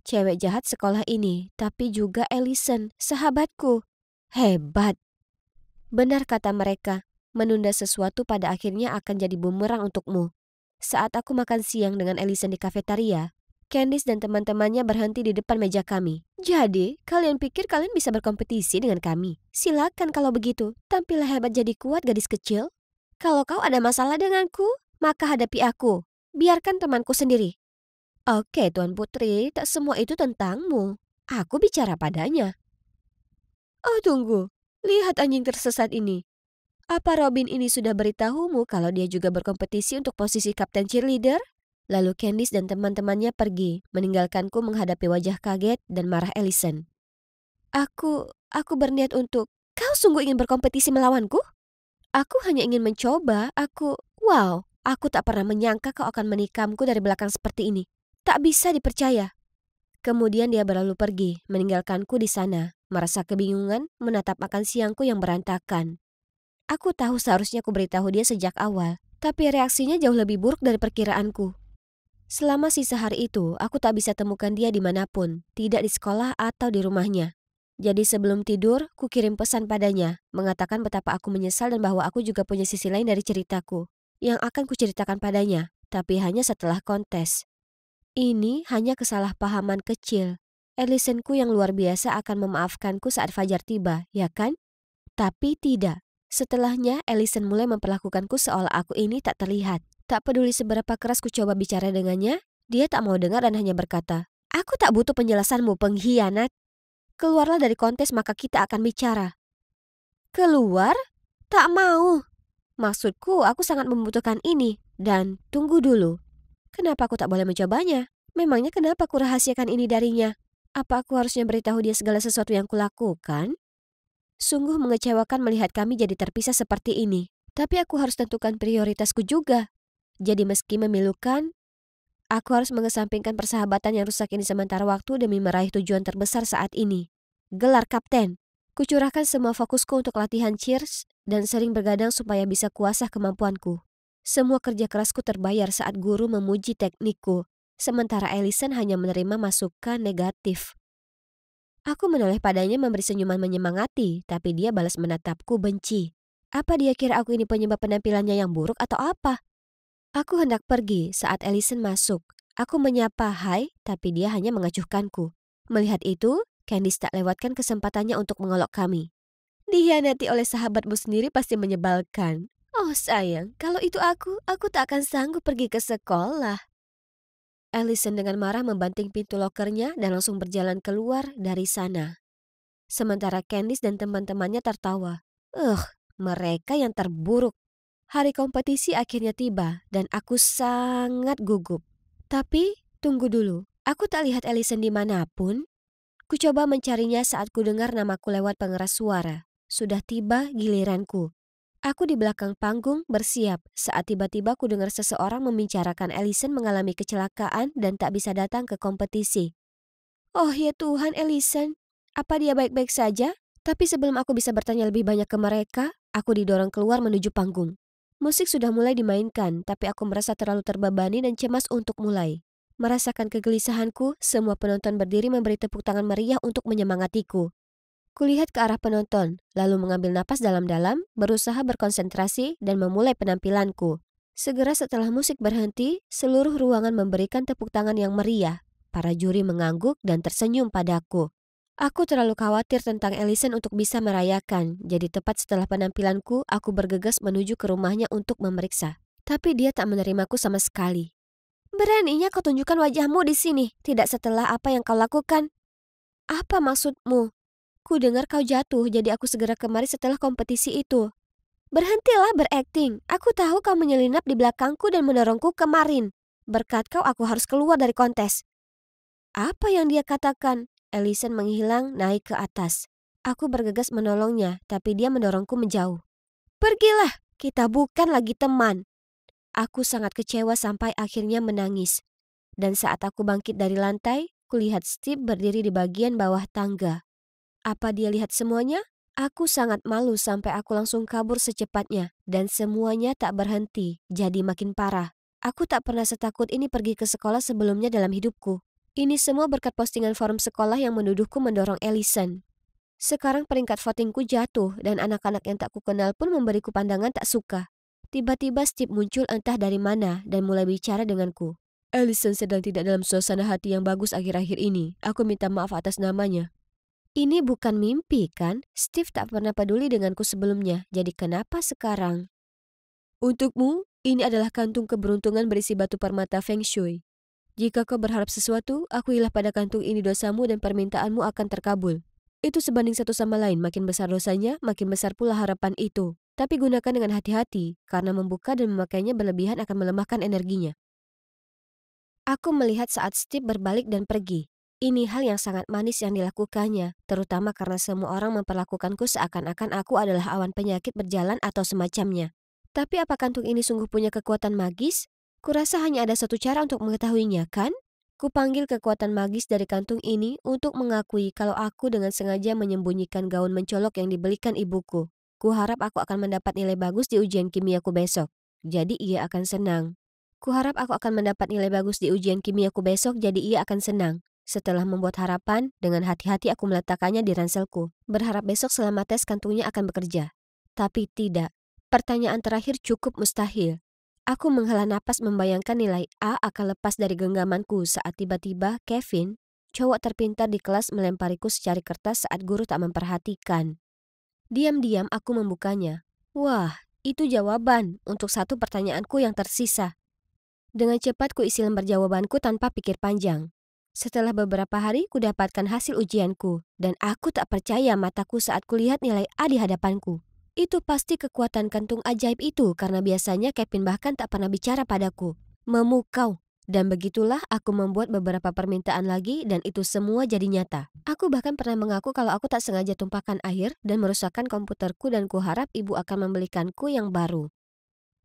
cewek jahat sekolah ini, tapi juga Allison, sahabatku. Hebat. Benar kata mereka, menunda sesuatu pada akhirnya akan jadi bumerang untukmu. Saat aku makan siang dengan Allison di kafetaria, Candice dan teman-temannya berhenti di depan meja kami. Jadi, kalian pikir kalian bisa berkompetisi dengan kami? Silakan kalau begitu. Tampillah hebat jadi kuat gadis kecil. Kalau kau ada masalah denganku, maka hadapi aku. Biarkan temanku sendiri. Oke, Tuan Putri, tak semua itu tentangmu. Aku bicara padanya. Oh, tunggu. Lihat anjing tersesat ini. Apa Robin ini sudah beritahumu kalau dia juga berkompetisi untuk posisi kapten cheerleader? Lalu Candice dan teman-temannya pergi, meninggalkanku menghadapi wajah kaget dan marah Allison. Aku berniat untuk... Kau sungguh ingin berkompetisi melawanku? Aku hanya ingin mencoba, Wow, aku tak pernah menyangka kau akan menikamku dari belakang seperti ini. Tak bisa dipercaya. Kemudian dia berlalu pergi, meninggalkanku di sana, merasa kebingungan menatap makan siangku yang berantakan. Aku tahu seharusnya aku beritahu dia sejak awal, tapi reaksinya jauh lebih buruk dari perkiraanku. Selama sisa hari itu, aku tak bisa temukan dia dimanapun, tidak di sekolah atau di rumahnya. Jadi sebelum tidur, ku kirim pesan padanya, mengatakan betapa aku menyesal dan bahwa aku juga punya sisi lain dari ceritaku, yang akan kuceritakan padanya, tapi hanya setelah kontes. Ini hanya kesalahpahaman kecil. Allisonku yang luar biasa akan memaafkanku saat fajar tiba, ya kan? Tapi tidak. Setelahnya, Allison mulai memperlakukanku seolah aku ini tak terlihat. Tak peduli seberapa keras ku coba bicara dengannya, dia tak mau dengar dan hanya berkata, "Aku tak butuh penjelasanmu, pengkhianat. Keluarlah dari kontes maka kita akan bicara." Keluar? Tak mau. Maksudku, aku sangat membutuhkan ini. Dan tunggu dulu. Kenapa aku tak boleh mencobanya? Memangnya kenapa ku rahasiakan ini darinya? Apa aku harusnya beritahu dia segala sesuatu yang kulakukan? Sungguh mengecewakan melihat kami jadi terpisah seperti ini. Tapi aku harus tentukan prioritasku juga. Jadi meski memilukan, aku harus mengesampingkan persahabatan yang rusak ini sementara waktu demi meraih tujuan terbesar saat ini. Gelar kapten. Kucurahkan semua fokusku untuk latihan cheers dan sering bergadang supaya bisa kuasah kemampuanku. Semua kerja kerasku terbayar saat guru memuji teknikku, sementara Allison hanya menerima masukan negatif. Aku menoleh padanya memberi senyuman menyemangati, tapi dia balas menatapku benci. Apa dia kira aku ini penyebab penampilannya yang buruk atau apa? Aku hendak pergi saat Allison masuk. Aku menyapa hai, tapi dia hanya mengacuhkanku. Melihat itu, Candice tak lewatkan kesempatannya untuk mengolok kami. Dikhianati oleh sahabatmu sendiri pasti menyebalkan. Oh sayang, kalau itu aku tak akan sanggup pergi ke sekolah. Allison dengan marah membanting pintu lokernya dan langsung berjalan keluar dari sana. Sementara Candice dan teman-temannya tertawa. Mereka yang terburuk. Hari kompetisi akhirnya tiba dan aku sangat gugup. Tapi, tunggu dulu. Aku tak lihat Allison dimanapun. Ku coba mencarinya saat ku dengar namaku lewat pengeras suara. Sudah tiba giliranku. Aku di belakang panggung bersiap saat tiba-tiba ku dengar seseorang membicarakan Allison mengalami kecelakaan dan tak bisa datang ke kompetisi. Oh ya Tuhan, Allison, apa dia baik-baik saja? Tapi sebelum aku bisa bertanya lebih banyak ke mereka, aku didorong keluar menuju panggung. Musik sudah mulai dimainkan, tapi aku merasa terlalu terbebani dan cemas untuk mulai. Merasakan kegelisahanku, semua penonton berdiri memberi tepuk tangan meriah untuk menyemangatiku. Kulihat ke arah penonton, lalu mengambil napas dalam-dalam, berusaha berkonsentrasi dan memulai penampilanku. Segera setelah musik berhenti, seluruh ruangan memberikan tepuk tangan yang meriah. Para juri mengangguk dan tersenyum padaku. Aku terlalu khawatir tentang Allison untuk bisa merayakan, jadi tepat setelah penampilanku, aku bergegas menuju ke rumahnya untuk memeriksa. Tapi dia tak menerimaku sama sekali. Beraninya kau tunjukkan wajahmu di sini, tidak setelah apa yang kau lakukan. Apa maksudmu? Ku dengar kau jatuh, jadi aku segera kemari setelah kompetisi itu. Berhentilah berakting. Aku tahu kau menyelinap di belakangku dan mendorongku kemarin. Berkat kau aku harus keluar dari kontes. Apa yang dia katakan? Allison menghilang naik ke atas. Aku bergegas menolongnya, tapi dia mendorongku menjauh. Pergilah, kita bukan lagi teman. Aku sangat kecewa sampai akhirnya menangis. Dan saat aku bangkit dari lantai, kulihat Steve berdiri di bagian bawah tangga. Apa dia lihat semuanya? Aku sangat malu sampai aku langsung kabur secepatnya. Dan semuanya tak berhenti, jadi makin parah. Aku tak pernah setakut ini pergi ke sekolah sebelumnya dalam hidupku. Ini semua berkat postingan forum sekolah yang menuduhku mendorong Allison. Sekarang peringkat votingku jatuh dan anak-anak yang tak kukenal pun memberiku pandangan tak suka. Tiba-tiba Steve muncul entah dari mana dan mulai bicara denganku. Allison sedang tidak dalam suasana hati yang bagus akhir-akhir ini. Aku minta maaf atas namanya. Ini bukan mimpi kan? Steve tak pernah peduli denganku sebelumnya, jadi kenapa sekarang? Untukmu, ini adalah kantung keberuntungan berisi batu permata Feng Shui. Jika kau berharap sesuatu, akuilah pada kantung ini dosamu dan permintaanmu akan terkabul. Itu sebanding satu sama lain, makin besar dosanya, makin besar pula harapan itu. Tapi gunakan dengan hati-hati, karena membuka dan memakainya berlebihan akan melemahkan energinya. Aku melihat saat Steve berbalik dan pergi. Ini hal yang sangat manis yang dilakukannya, terutama karena semua orang memperlakukanku seakan-akan aku adalah awan penyakit berjalan atau semacamnya. Tapi apa kantung ini sungguh punya kekuatan magis? Kurasa hanya ada satu cara untuk mengetahuinya, kan? Kupanggil kekuatan magis dari kantung ini untuk mengakui kalau aku dengan sengaja menyembunyikan gaun mencolok yang dibelikan ibuku. Kuharap aku akan mendapat nilai bagus di ujian kimiaku besok. Jadi ia akan senang. Kuharap aku akan mendapat nilai bagus di ujian kimiaku besok, jadi ia akan senang. Setelah membuat harapan, dengan hati-hati aku meletakkannya di ranselku. Berharap besok selama tes kantungnya akan bekerja. Tapi tidak. Pertanyaan terakhir cukup mustahil. Aku menghela napas membayangkan nilai A akan lepas dari genggamanku saat tiba-tiba Kevin, cowok terpintar di kelas, melempariku secari kertas saat guru tak memperhatikan. Diam-diam aku membukanya. Wah, itu jawaban untuk satu pertanyaanku yang tersisa. Dengan cepat ku isi lembar jawabanku tanpa pikir panjang. Setelah beberapa hari ku dapatkan hasil ujianku dan aku tak percaya mataku saat kulihat nilai A di hadapanku. Itu pasti kekuatan kantung ajaib itu karena biasanya Kevin bahkan tak pernah bicara padaku. Memukau. Dan begitulah aku membuat beberapa permintaan lagi dan itu semua jadi nyata. Aku bahkan pernah mengaku kalau aku tak sengaja tumpahkan air dan merusakkan komputerku dan kuharap ibu akan membelikanku yang baru.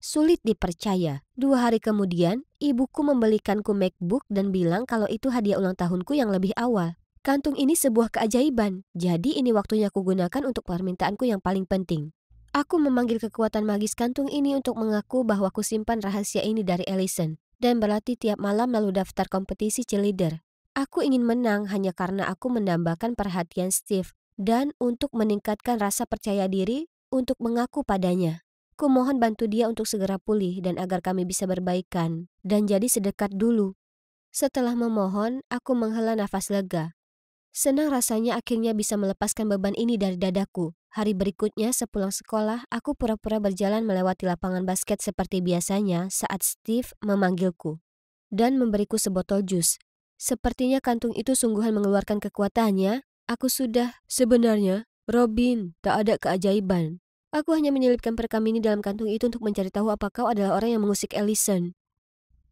Sulit dipercaya. 2 hari kemudian, ibuku membelikanku MacBook dan bilang kalau itu hadiah ulang tahunku yang lebih awal. Kantung ini sebuah keajaiban, jadi ini waktunya kugunakan untuk permintaanku yang paling penting. Aku memanggil kekuatan magis kantung ini untuk mengaku bahwa kusimpan rahasia ini dari Allison dan berlatih tiap malam lalu daftar kompetisi cheerleader. Aku ingin menang hanya karena aku mendambakan perhatian Steve dan untuk meningkatkan rasa percaya diri untuk mengaku padanya. Kumohon bantu dia untuk segera pulih dan agar kami bisa berbaikan dan jadi sedekat dulu. Setelah memohon, aku menghela nafas lega. Senang rasanya akhirnya bisa melepaskan beban ini dari dadaku. Hari berikutnya sepulang sekolah, aku pura-pura berjalan melewati lapangan basket seperti biasanya saat Steve memanggilku dan memberiku sebotol jus. Sepertinya kantung itu sungguhan mengeluarkan kekuatannya. Sebenarnya, Robin, tak ada keajaiban. Aku hanya menyelipkan perekam ini dalam kantung itu untuk mencari tahu apakah kau adalah orang yang mengusik Allison.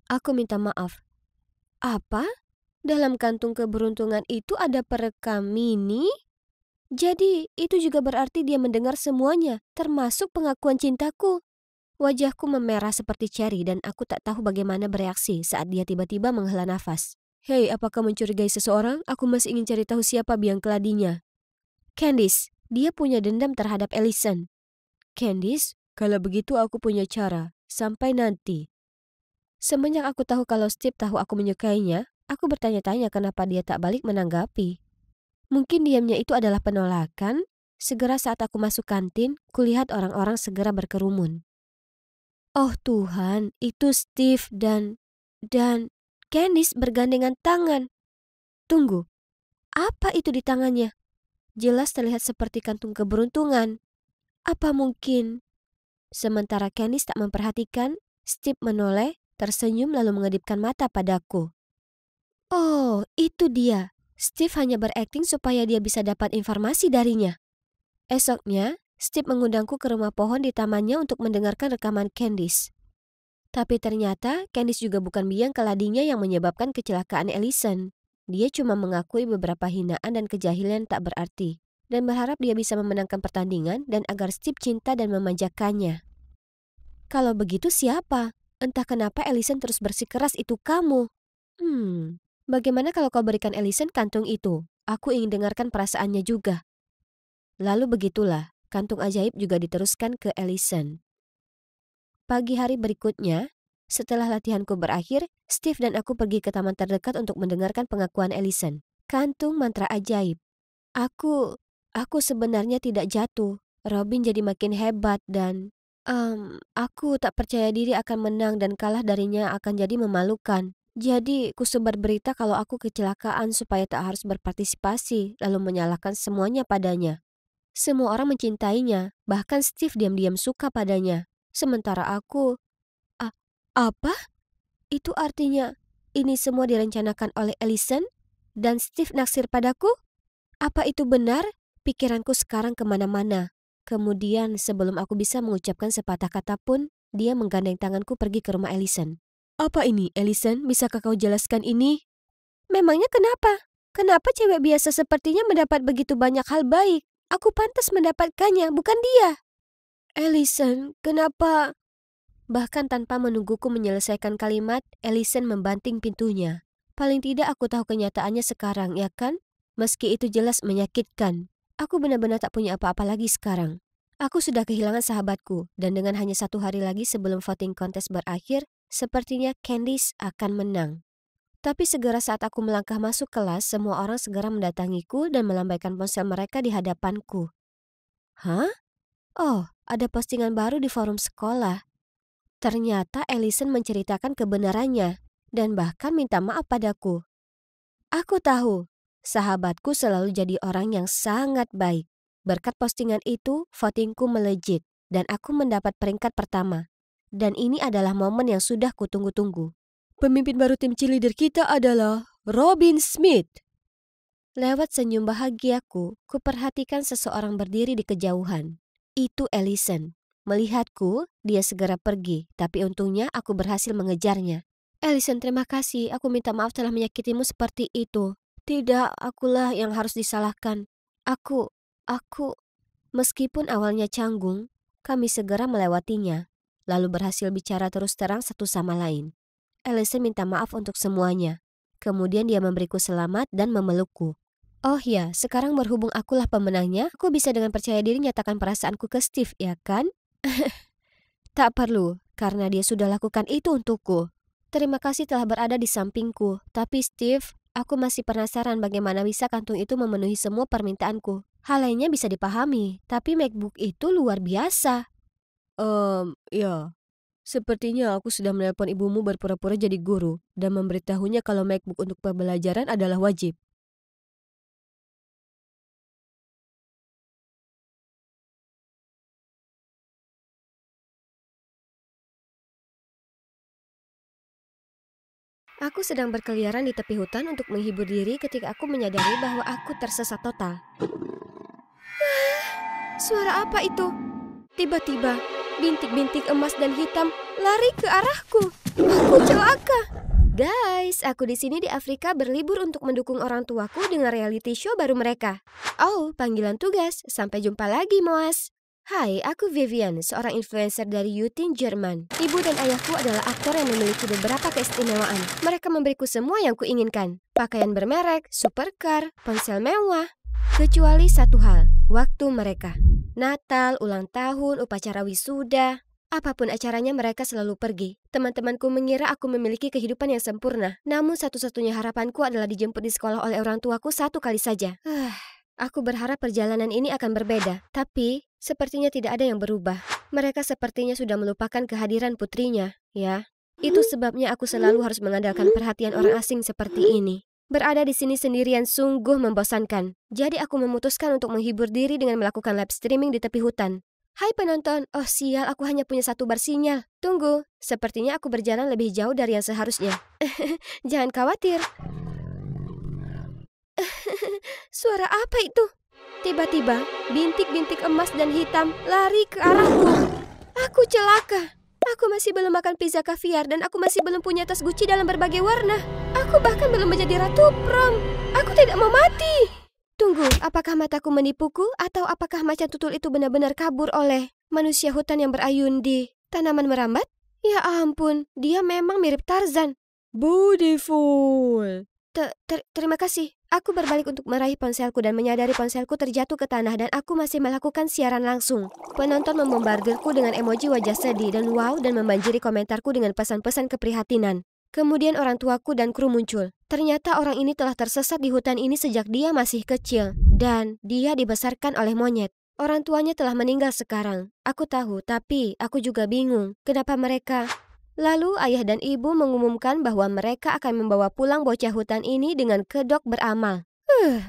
Aku minta maaf. Apa? Dalam kantung keberuntungan itu ada perekam mini? Jadi, itu juga berarti dia mendengar semuanya, termasuk pengakuan cintaku. Wajahku memerah seperti ceri dan aku tak tahu bagaimana bereaksi saat dia tiba-tiba menghela nafas. Hei, apakah mencurigai seseorang? Aku masih ingin cari tahu siapa biang keladinya. Candice, dia punya dendam terhadap Allison. Candice, kalau begitu aku punya cara. Sampai nanti. Semenjak aku tahu kalau Steve tahu aku menyukainya, aku bertanya-tanya kenapa dia tak balik menanggapi. Mungkin diamnya itu adalah penolakan. Segera saat aku masuk kantin, kulihat orang-orang segera berkerumun. Oh Tuhan, itu Steve dan Candice bergandengan tangan. Tunggu, apa itu di tangannya? Jelas terlihat seperti kantung keberuntungan. Apa mungkin? Sementara Candice tak memperhatikan, Steve menoleh, tersenyum lalu mengedipkan mata padaku. Oh, itu dia. Steve hanya berakting supaya dia bisa dapat informasi darinya. Esoknya, Steve mengundangku ke rumah pohon di tamannya untuk mendengarkan rekaman Candice. Tapi ternyata Candice juga bukan biang keladinya yang menyebabkan kecelakaan Allison. Dia cuma mengakui beberapa hinaan dan kejahilan tak berarti dan berharap dia bisa memenangkan pertandingan dan agar Steve cinta dan memanjakannya. Kalau begitu siapa? Entah kenapa Allison terus bersikeras itu kamu. Bagaimana kalau kau berikan Allison kantung itu? Aku ingin dengarkan perasaannya juga. Lalu begitulah, kantung ajaib juga diteruskan ke Allison. Pagi hari berikutnya, setelah latihanku berakhir, Steve dan aku pergi ke taman terdekat untuk mendengarkan pengakuan Allison. Kantung mantra ajaib. Aku sebenarnya tidak jatuh. Robin jadi makin hebat dan aku tak percaya diri akan menang dan kalah darinya akan jadi memalukan. Jadi, kusebar berita kalau aku kecelakaan supaya tak harus berpartisipasi, lalu menyalahkan semuanya padanya. Semua orang mencintainya, bahkan Steve diam-diam suka padanya. Sementara aku... Apa? Itu artinya ini semua direncanakan oleh Allison? Dan Steve naksir padaku? Apa itu benar? Pikiranku sekarang kemana-mana. Kemudian, sebelum aku bisa mengucapkan sepatah kata pun, dia menggandeng tanganku pergi ke rumah Allison. Apa ini, Allison? Bisakah kau jelaskan ini? Memangnya kenapa? Kenapa cewek biasa sepertinya mendapat begitu banyak hal baik? Aku pantas mendapatkannya, bukan dia. Allison, kenapa? Bahkan tanpa menungguku menyelesaikan kalimat, Allison membanting pintunya. Paling tidak aku tahu kenyataannya sekarang, ya kan? Meski itu jelas menyakitkan. Aku benar-benar tak punya apa-apa lagi sekarang. Aku sudah kehilangan sahabatku, dan dengan hanya 1 hari lagi sebelum voting kontes berakhir, sepertinya Candice akan menang. Tapi segera saat aku melangkah masuk kelas, semua orang segera mendatangiku dan melambaikan ponsel mereka di hadapanku. Hah? Oh, ada postingan baru di forum sekolah. Ternyata Allison menceritakan kebenarannya dan bahkan minta maaf padaku. Aku tahu, sahabatku selalu jadi orang yang sangat baik. Berkat postingan itu, votingku melejit dan aku mendapat peringkat pertama. Dan ini adalah momen yang sudah kutunggu-tunggu. Pemimpin baru tim cheerleader kita adalah Robin Smith. Lewat senyum bahagiaku, kuperhatikan seseorang berdiri di kejauhan. Itu Allison. Melihatku, dia segera pergi, tapi untungnya aku berhasil mengejarnya. Allison, terima kasih. Aku minta maaf telah menyakitimu seperti itu. Tidak, akulah yang harus disalahkan. Aku... Meskipun awalnya canggung, kami segera melewatinya, lalu berhasil bicara terus terang satu sama lain. Allison minta maaf untuk semuanya. Kemudian dia memberiku selamat dan memelukku. Oh ya, sekarang berhubung akulah pemenangnya, aku bisa dengan percaya diri nyatakan perasaanku ke Steve, ya kan? Tak perlu, karena dia sudah lakukan itu untukku. Terima kasih telah berada di sampingku. Tapi Steve, aku masih penasaran bagaimana bisa kantung itu memenuhi semua permintaanku. Hal lainnya bisa dipahami, tapi MacBook itu luar biasa. Ya. Sepertinya aku sudah menelpon ibumu berpura-pura jadi guru dan memberitahunya kalau MacBook untuk pembelajaran adalah wajib. Aku sedang berkeliaran di tepi hutan untuk menghibur diri ketika aku menyadari bahwa aku tersesat total. Suara apa itu? Tiba-tiba, bintik-bintik emas dan hitam lari ke arahku. Aku celaka. Guys, aku di sini di Afrika berlibur untuk mendukung orang tuaku dengan reality show baru mereka. Oh, panggilan tugas. Sampai jumpa lagi, Moas. Hai, aku Vivian, seorang influencer dari Yutin, Jerman. Ibu dan ayahku adalah aktor yang memiliki beberapa keistimewaan. Mereka memberiku semua yang kuinginkan. Pakaian bermerek, supercar, ponsel mewah. Kecuali satu hal, waktu mereka. Natal, ulang tahun, upacara wisuda. Apapun acaranya mereka selalu pergi. Teman-temanku mengira aku memiliki kehidupan yang sempurna. Namun satu-satunya harapanku adalah dijemput di sekolah oleh orang tuaku 1 kali saja. Aku berharap perjalanan ini akan berbeda. Tapi sepertinya tidak ada yang berubah. Mereka sepertinya sudah melupakan kehadiran putrinya, ya. Itu sebabnya aku selalu harus mengandalkan perhatian orang asing seperti ini. Berada di sini sendirian sungguh membosankan. Jadi aku memutuskan untuk menghibur diri dengan melakukan live streaming di tepi hutan. Hai penonton, oh sial, aku hanya punya 1 bar sinyal. Tunggu, sepertinya aku berjalan lebih jauh dari yang seharusnya. Jangan khawatir. Suara apa itu? Tiba-tiba, bintik-bintik emas dan hitam lari ke arahku. Aku celaka. Aku masih belum makan pizza kaviar dan aku masih belum punya tas Gucci dalam berbagai warna. Aku bahkan belum menjadi ratu prom. Aku tidak mau mati. Tunggu, apakah mataku menipuku atau apakah macan tutul itu benar-benar kabur oleh manusia hutan yang berayun di tanaman merambat? Ya ampun, dia memang mirip Tarzan. Beautiful. Terima kasih. Aku berbalik untuk meraih ponselku dan menyadari ponselku terjatuh ke tanah dan aku masih melakukan siaran langsung. Penonton membombardirku dengan emoji wajah sedih dan wow dan membanjiri komentarku dengan pesan-pesan keprihatinan. Kemudian orang tuaku dan kru muncul. Ternyata orang ini telah tersesat di hutan ini sejak dia masih kecil dan dia dibesarkan oleh monyet. Orang tuanya telah meninggal sekarang. Aku tahu, tapi aku juga bingung. Kenapa mereka... Lalu ayah dan ibu mengumumkan bahwa mereka akan membawa pulang bocah hutan ini dengan kedok beramal.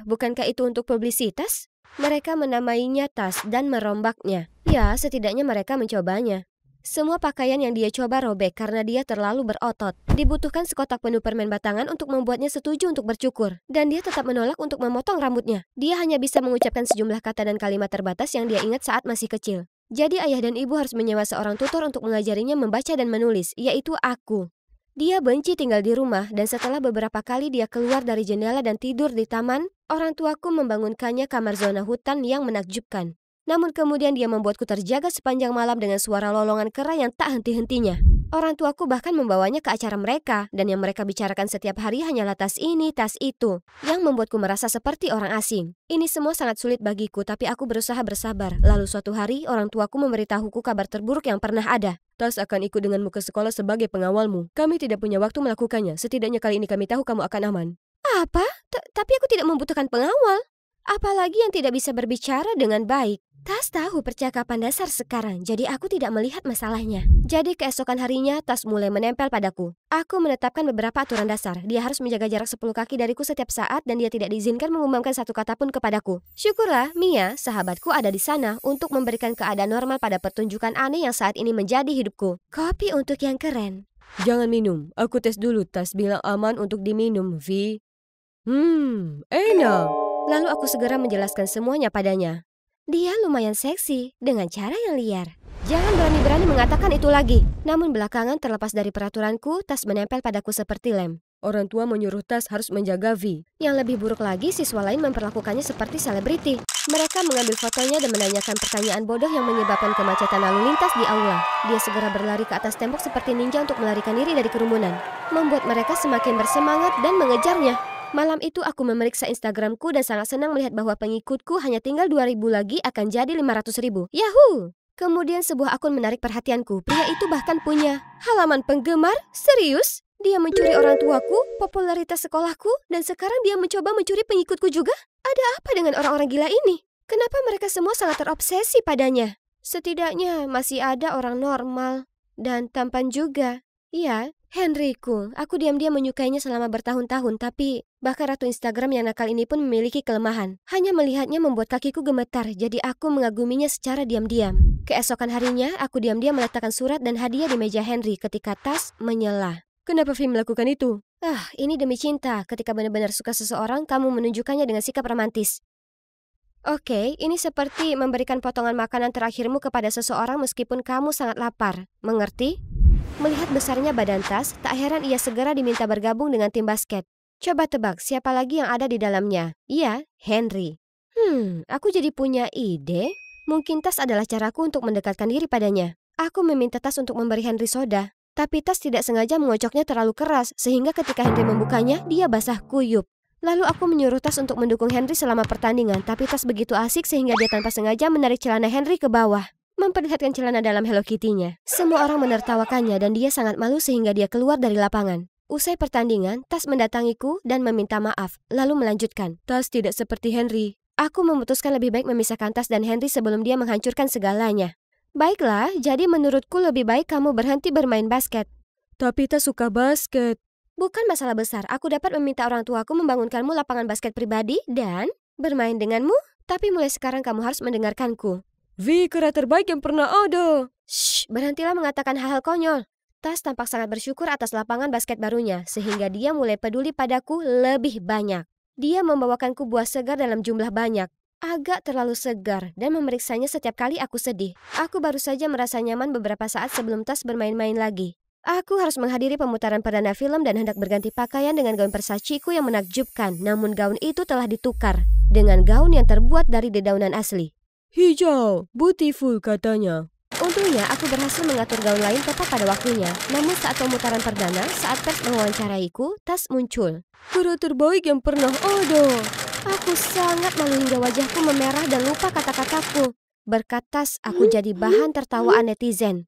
Bukankah itu untuk publisitas? Mereka menamainya tas dan merombaknya. Ya, setidaknya mereka mencobanya. Semua pakaian yang dia coba robek karena dia terlalu berotot. Dibutuhkan sekotak penuh permen batangan untuk membuatnya setuju untuk bercukur. Dan dia tetap menolak untuk memotong rambutnya. Dia hanya bisa mengucapkan sejumlah kata dan kalimat terbatas yang dia ingat saat masih kecil. Jadi ayah dan ibu harus menyewa seorang tutor untuk mengajarinya membaca dan menulis, yaitu aku. Dia benci tinggal di rumah dan setelah beberapa kali dia keluar dari jendela dan tidur di taman, orang tuaku membangunkannya kamar zona hutan yang menakjubkan. Namun kemudian dia membuatku terjaga sepanjang malam dengan suara lolongan kera yang tak henti-hentinya. Orang tuaku bahkan membawanya ke acara mereka, dan yang mereka bicarakan setiap hari hanyalah tas ini, tas itu, yang membuatku merasa seperti orang asing. Ini semua sangat sulit bagiku, tapi aku berusaha bersabar. Lalu suatu hari, orang tuaku memberitahuku kabar terburuk yang pernah ada. Tas akan ikut denganmu ke sekolah sebagai pengawalmu. Kami tidak punya waktu melakukannya. Setidaknya kali ini kami tahu kamu akan aman. Apa? Tapi aku tidak membutuhkan pengawal. Apalagi yang tidak bisa berbicara dengan baik. Tas tahu percakapan dasar sekarang, jadi aku tidak melihat masalahnya. Jadi keesokan harinya, Tas mulai menempel padaku. Aku menetapkan beberapa aturan dasar. Dia harus menjaga jarak 10 kaki dariku setiap saat dan dia tidak diizinkan mengumumkan satu kata pun kepadaku. Syukurlah, Mia, sahabatku ada di sana untuk memberikan keadaan normal pada pertunjukan aneh yang saat ini menjadi hidupku. Kopi untuk yang keren. Jangan minum. Aku tes dulu. Tas bilang aman untuk diminum, Vi. Enak. Lalu aku segera menjelaskan semuanya padanya. Dia lumayan seksi, dengan cara yang liar. Jangan berani-berani mengatakan itu lagi. Namun belakangan terlepas dari peraturanku, Tas menempel padaku seperti lem. Orang tua menyuruh Tas harus menjaga Vi. Yang lebih buruk lagi, siswa lain memperlakukannya seperti selebriti. Mereka mengambil fotonya dan menanyakan pertanyaan bodoh yang menyebabkan kemacetan lalu lintas di aula. Dia segera berlari ke atas tembok seperti ninja untuk melarikan diri dari kerumunan, membuat mereka semakin bersemangat dan mengejarnya. Malam itu aku memeriksa Instagramku dan sangat senang melihat bahwa pengikutku hanya tinggal 2.000 lagi akan jadi 500.000. Yahoo! Kemudian sebuah akun menarik perhatianku. Pria itu bahkan punya halaman penggemar? Serius? Dia mencuri orang tuaku, popularitas sekolahku, dan sekarang dia mencoba mencuri pengikutku juga? Ada apa dengan orang-orang gila ini? Kenapa mereka semua sangat terobsesi padanya? Setidaknya masih ada orang normal dan tampan juga. Iya, Henryku. Aku diam-diam menyukainya selama bertahun-tahun, tapi bahkan ratu Instagram yang nakal ini pun memiliki kelemahan. Hanya melihatnya membuat kakiku gemetar, jadi aku mengaguminya secara diam-diam. Keesokan harinya, aku diam-diam meletakkan surat dan hadiah di meja Henry ketika Tas menyela. Kenapa Vi melakukan itu? Ini demi cinta. Ketika benar-benar suka seseorang, kamu menunjukkannya dengan sikap romantis. Oke, ini seperti memberikan potongan makanan terakhirmu kepada seseorang meskipun kamu sangat lapar. Mengerti? Melihat besarnya badan Tas, tak heran ia segera diminta bergabung dengan tim basket. Coba tebak, siapa lagi yang ada di dalamnya? Iya, Henry. Aku jadi punya ide. Mungkin Tas adalah caraku untuk mendekatkan diri padanya. Aku meminta Tas untuk memberi Henry soda. Tapi Tas tidak sengaja mengocoknya terlalu keras, sehingga ketika Henry membukanya, dia basah kuyup. Lalu aku menyuruh Tas untuk mendukung Henry selama pertandingan, tapi Tas begitu asik sehingga dia tanpa sengaja menarik celana Henry ke bawah, memperlihatkan celana dalam Hello Kitty-nya. Semua orang menertawakannya dan dia sangat malu sehingga dia keluar dari lapangan. Usai pertandingan, Tas mendatangiku dan meminta maaf, lalu melanjutkan. Tas tidak seperti Henry. Aku memutuskan lebih baik memisahkan Tas dan Henry sebelum dia menghancurkan segalanya. Baiklah, jadi menurutku lebih baik kamu berhenti bermain basket. Tapi Tas suka basket. Bukan masalah besar, aku dapat meminta orang tuaku membangunkanmu lapangan basket pribadi dan bermain denganmu. Tapi mulai sekarang kamu harus mendengarkanku. Vi, kera terbaik yang pernah ada. Shh, berhentilah mengatakan hal-hal konyol. Tas tampak sangat bersyukur atas lapangan basket barunya, sehingga dia mulai peduli padaku lebih banyak. Dia membawakanku buah segar dalam jumlah banyak. Agak terlalu segar dan memeriksanya setiap kali aku sedih. Aku baru saja merasa nyaman beberapa saat sebelum Tas bermain-main lagi. Aku harus menghadiri pemutaran perdana film dan hendak berganti pakaian dengan gaun Versace-ku yang menakjubkan. Namun gaun itu telah ditukar dengan gaun yang terbuat dari dedaunan asli. Hijau, beautiful katanya. Untungnya aku berhasil mengatur gaun lain tepat pada waktunya. Namun saat pemutaran perdana, saat pers mewawancaraiku, Tas muncul. Kera terbaik yang pernah ada. Aku sangat malu hingga wajahku memerah dan lupa kata-kataku. Berkat Tas, aku jadi bahan tertawaan netizen.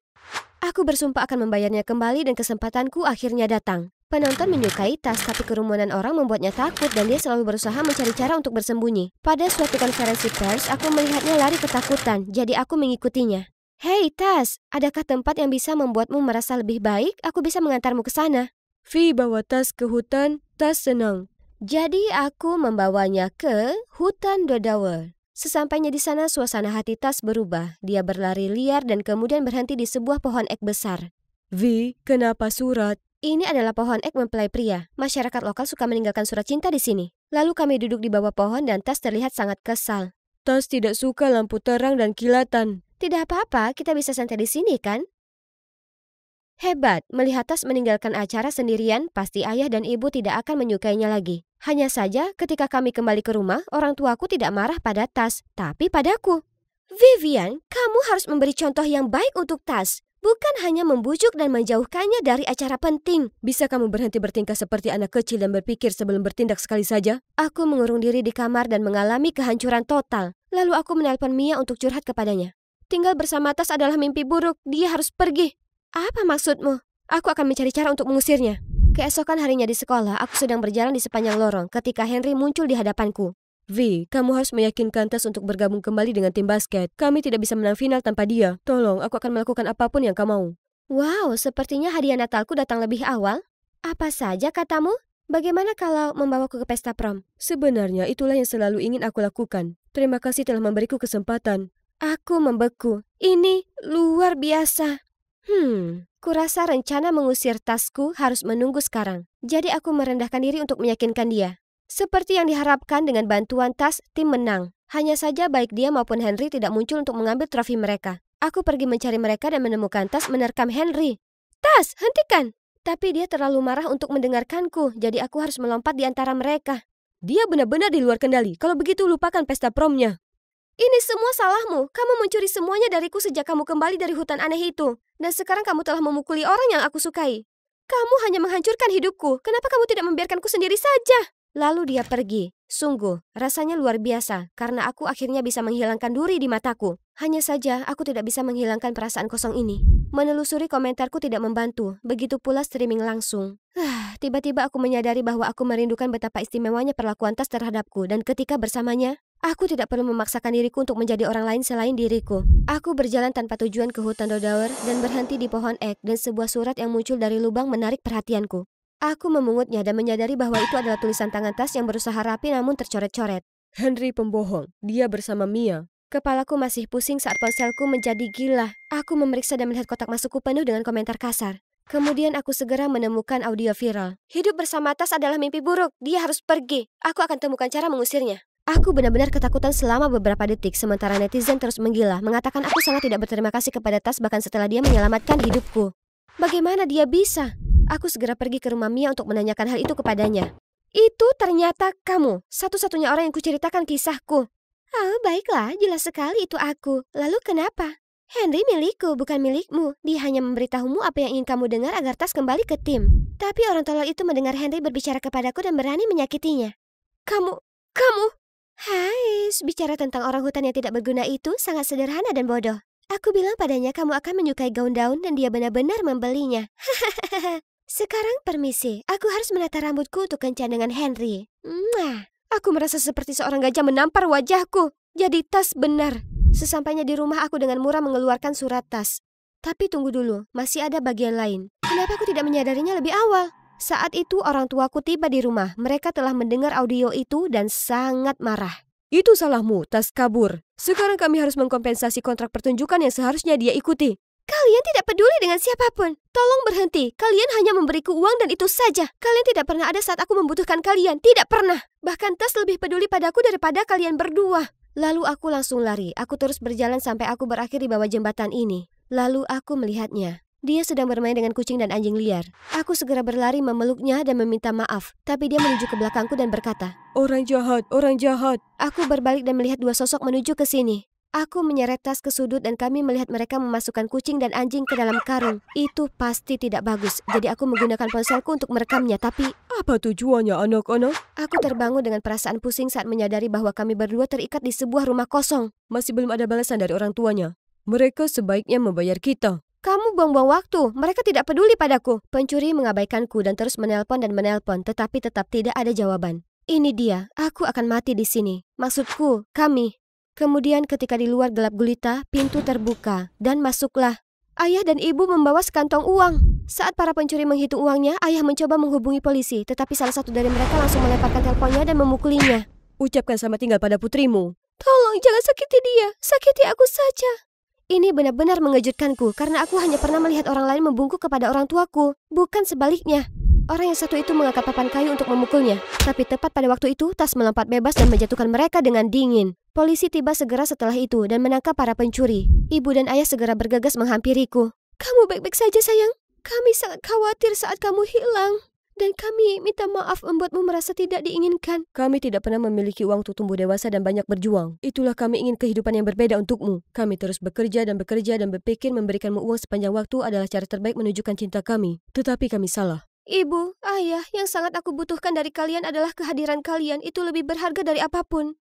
Aku bersumpah akan membayarnya kembali dan kesempatanku akhirnya datang. Penonton menyukai Tas, tapi kerumunan orang membuatnya takut dan dia selalu berusaha mencari cara untuk bersembunyi. Pada suatu konferensi pers, aku melihatnya lari ketakutan, jadi aku mengikutinya. Hei Tas, adakah tempat yang bisa membuatmu merasa lebih baik? Aku bisa mengantarmu ke sana. Vi bawa Tas ke hutan, Tas senang. Jadi aku membawanya ke hutan Dodawa. Sesampainya di sana, suasana hati Tas berubah. Dia berlari liar dan kemudian berhenti di sebuah pohon ek besar. Vi, kenapa surat? Ini adalah pohon ek mempelai pria. Masyarakat lokal suka meninggalkan surat cinta di sini. Lalu kami duduk di bawah pohon dan Tas terlihat sangat kesal. Tas tidak suka lampu terang dan kilatan. Tidak apa-apa, kita bisa santai di sini kan? Hebat, melihat Tas meninggalkan acara sendirian, pasti ayah dan ibu tidak akan menyukainya lagi. Hanya saja, ketika kami kembali ke rumah, orang tuaku tidak marah pada Tas, tapi padaku. Vivian, kamu harus memberi contoh yang baik untuk Tas. bukan hanya membujuk dan menjauhkannya dari acara penting. Bisa kamu berhenti bertingkah seperti anak kecil dan berpikir sebelum bertindak sekali saja? Aku mengurung diri di kamar dan mengalami kehancuran total. Lalu aku menelpon Mia untuk curhat kepadanya. Tinggal bersama Tas adalah mimpi buruk, dia harus pergi. Apa maksudmu? Aku akan mencari cara untuk mengusirnya. Keesokan harinya di sekolah, aku sedang berjalan di sepanjang lorong ketika Henry muncul di hadapanku. Vi, kamu harus meyakinkan Tas untuk bergabung kembali dengan tim basket. Kami tidak bisa menang final tanpa dia. Tolong, aku akan melakukan apapun yang kau mau. Wow, sepertinya hadiah Natalku datang lebih awal. Apa saja katamu? Bagaimana kalau membawaku ke pesta prom? Sebenarnya itulah yang selalu ingin aku lakukan. Terima kasih telah memberiku kesempatan. Aku membeku. Ini luar biasa. Kurasa rencana mengusir Tasku harus menunggu sekarang. Jadi aku merendahkan diri untuk meyakinkan dia. Seperti yang diharapkan dengan bantuan Tas, tim menang. Hanya saja baik dia maupun Henry tidak muncul untuk mengambil trofi mereka. Aku pergi mencari mereka dan menemukan Tas menerkam Henry. Tas, hentikan! Tapi dia terlalu marah untuk mendengarkanku, jadi aku harus melompat di antara mereka. Dia benar-benar di luar kendali. Kalau begitu lupakan pesta promnya. Ini semua salahmu. Kamu mencuri semuanya dariku sejak kamu kembali dari hutan aneh itu. Dan sekarang kamu telah memukuli orang yang aku sukai. Kamu hanya menghancurkan hidupku. Kenapa kamu tidak membiarkanku sendiri saja? Lalu dia pergi. Sungguh, rasanya luar biasa karena aku akhirnya bisa menghilangkan duri di mataku. Hanya saja aku tidak bisa menghilangkan perasaan kosong ini. Menelusuri komentarku tidak membantu, begitu pula streaming langsung. Tiba-tiba aku menyadari bahwa aku merindukan betapa istimewanya perlakuan Tas terhadapku dan ketika bersamanya, aku tidak perlu memaksakan diriku untuk menjadi orang lain selain diriku. Aku berjalan tanpa tujuan ke hutan Dodower dan berhenti di pohon ek dan sebuah surat yang muncul dari lubang menarik perhatianku. Aku memungutnya dan menyadari bahwa itu adalah tulisan tangan Tas yang berusaha rapi namun tercoret-coret. Henry pembohong. Dia bersama Mia. Kepalaku masih pusing saat ponselku menjadi gila. Aku memeriksa dan melihat kotak masukku penuh dengan komentar kasar. Kemudian aku segera menemukan audio viral. Hidup bersama Tas adalah mimpi buruk. Dia harus pergi. Aku akan temukan cara mengusirnya. Aku benar-benar ketakutan selama beberapa detik sementara netizen terus menggila, mengatakan aku sangat tidak berterima kasih kepada Tas bahkan setelah dia menyelamatkan hidupku. Bagaimana dia bisa? Aku segera pergi ke rumah Mia untuk menanyakan hal itu kepadanya. Itu ternyata kamu, satu-satunya orang yang kuceritakan kisahku. Oh, baiklah, jelas sekali itu aku. Lalu kenapa? Henry milikku, bukan milikmu. Dia hanya memberitahumu apa yang ingin kamu dengar agar Tas kembali ke tim. Tapi orang tolol itu mendengar Henry berbicara kepadaku dan berani menyakitinya. Kamu... Hai, bicara tentang orang hutan yang tidak berguna itu sangat sederhana dan bodoh. Aku bilang padanya kamu akan menyukai gaun daun dan dia benar-benar membelinya. Sekarang permisi, aku harus menata rambutku untuk kencan dengan Henry. Aku merasa seperti seorang gajah menampar wajahku. Jadi Tas benar. Sesampainya di rumah aku dengan murah mengeluarkan surat Tas. Tapi tunggu dulu, masih ada bagian lain. Kenapa aku tidak menyadarinya lebih awal? Saat itu orang tuaku tiba di rumah. Mereka telah mendengar audio itu dan sangat marah. Itu salahmu, Tas kabur. Sekarang kami harus mengkompensasi kontrak pertunjukan yang seharusnya dia ikuti. Kalian tidak peduli dengan siapapun. Tolong berhenti. Kalian hanya memberiku uang dan itu saja. Kalian tidak pernah ada saat aku membutuhkan kalian. Tidak pernah. Bahkan Tas lebih peduli padaku daripada kalian berdua. Lalu aku langsung lari. Aku terus berjalan sampai aku berakhir di bawah jembatan ini. Lalu aku melihatnya. Dia sedang bermain dengan kucing dan anjing liar. Aku segera berlari memeluknya dan meminta maaf. Tapi dia menuju ke belakangku dan berkata, Orang jahat, orang jahat. Aku berbalik dan melihat dua sosok menuju ke sini. Aku menyeret Tas ke sudut dan kami melihat mereka memasukkan kucing dan anjing ke dalam karung. Itu pasti tidak bagus. Jadi aku menggunakan ponselku untuk merekamnya. Tapi apa tujuannya anak-anak? Aku terbangun dengan perasaan pusing saat menyadari bahwa kami berdua terikat di sebuah rumah kosong. Masih belum ada balasan dari orang tuanya. Mereka sebaiknya membayar kita. Kamu buang-buang waktu. Mereka tidak peduli padaku. Pencuri mengabaikanku dan terus menelpon dan menelpon, tetapi tetap tidak ada jawaban. Ini dia. Aku akan mati di sini. Maksudku, kami. Kemudian ketika di luar gelap gulita, pintu terbuka dan masuklah. Ayah dan ibu membawa sekantong uang. Saat para pencuri menghitung uangnya, ayah mencoba menghubungi polisi, tetapi salah satu dari mereka langsung melemparkan teleponnya dan memukulinya. Ucapkan selamat tinggal pada putrimu. Tolong jangan sakiti dia. Sakiti aku saja. Ini benar-benar mengejutkanku karena aku hanya pernah melihat orang lain membungkuk kepada orang tuaku, bukan sebaliknya. Orang yang satu itu mengangkat papan kayu untuk memukulnya, tapi tepat pada waktu itu Tas melompat bebas dan menjatuhkan mereka dengan dingin. Polisi tiba segera setelah itu dan menangkap para pencuri. Ibu dan ayah segera bergegas menghampiriku. Kamu baik-baik saja sayang? Kami sangat khawatir saat kamu hilang. Dan kami minta maaf membuatmu merasa tidak diinginkan. Kami tidak pernah memiliki uang untuk tumbuh dewasa dan banyak berjuang. Itulah kami ingin kehidupan yang berbeda untukmu. Kami terus bekerja dan berpikir memberikanmu uang sepanjang waktu adalah cara terbaik menunjukkan cinta kami. Tetapi kami salah. Ibu, ayah, yang sangat aku butuhkan dari kalian adalah kehadiran kalian. Itu lebih berharga dari apapun.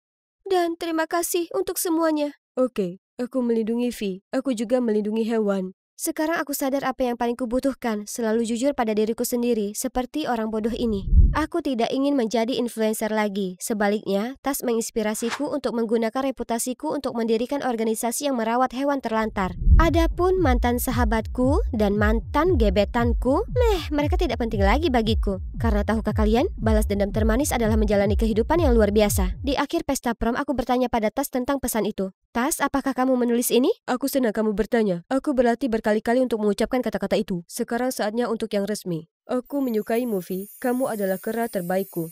Dan terima kasih untuk semuanya. Oke, aku melindungi Vi. Aku juga melindungi hewan. Sekarang aku sadar apa yang paling kubutuhkan, selalu jujur pada diriku sendiri, seperti orang bodoh ini. Aku tidak ingin menjadi influencer lagi. Sebaliknya, Tas menginspirasiku untuk menggunakan reputasiku untuk mendirikan organisasi yang merawat hewan terlantar. Adapun mantan sahabatku dan mantan gebetanku, mereka tidak penting lagi bagiku. Karena tahukah kalian, balas dendam termanis adalah menjalani kehidupan yang luar biasa. Di akhir pesta prom, aku bertanya pada Tas tentang pesan itu. Tas, apakah kamu menulis ini? Aku senang kamu bertanya. Aku berlatih berkali-kali untuk mengucapkan kata-kata itu. Sekarang saatnya untuk yang resmi. Aku menyukaimu, Vi. Kamu adalah kera terbaikku.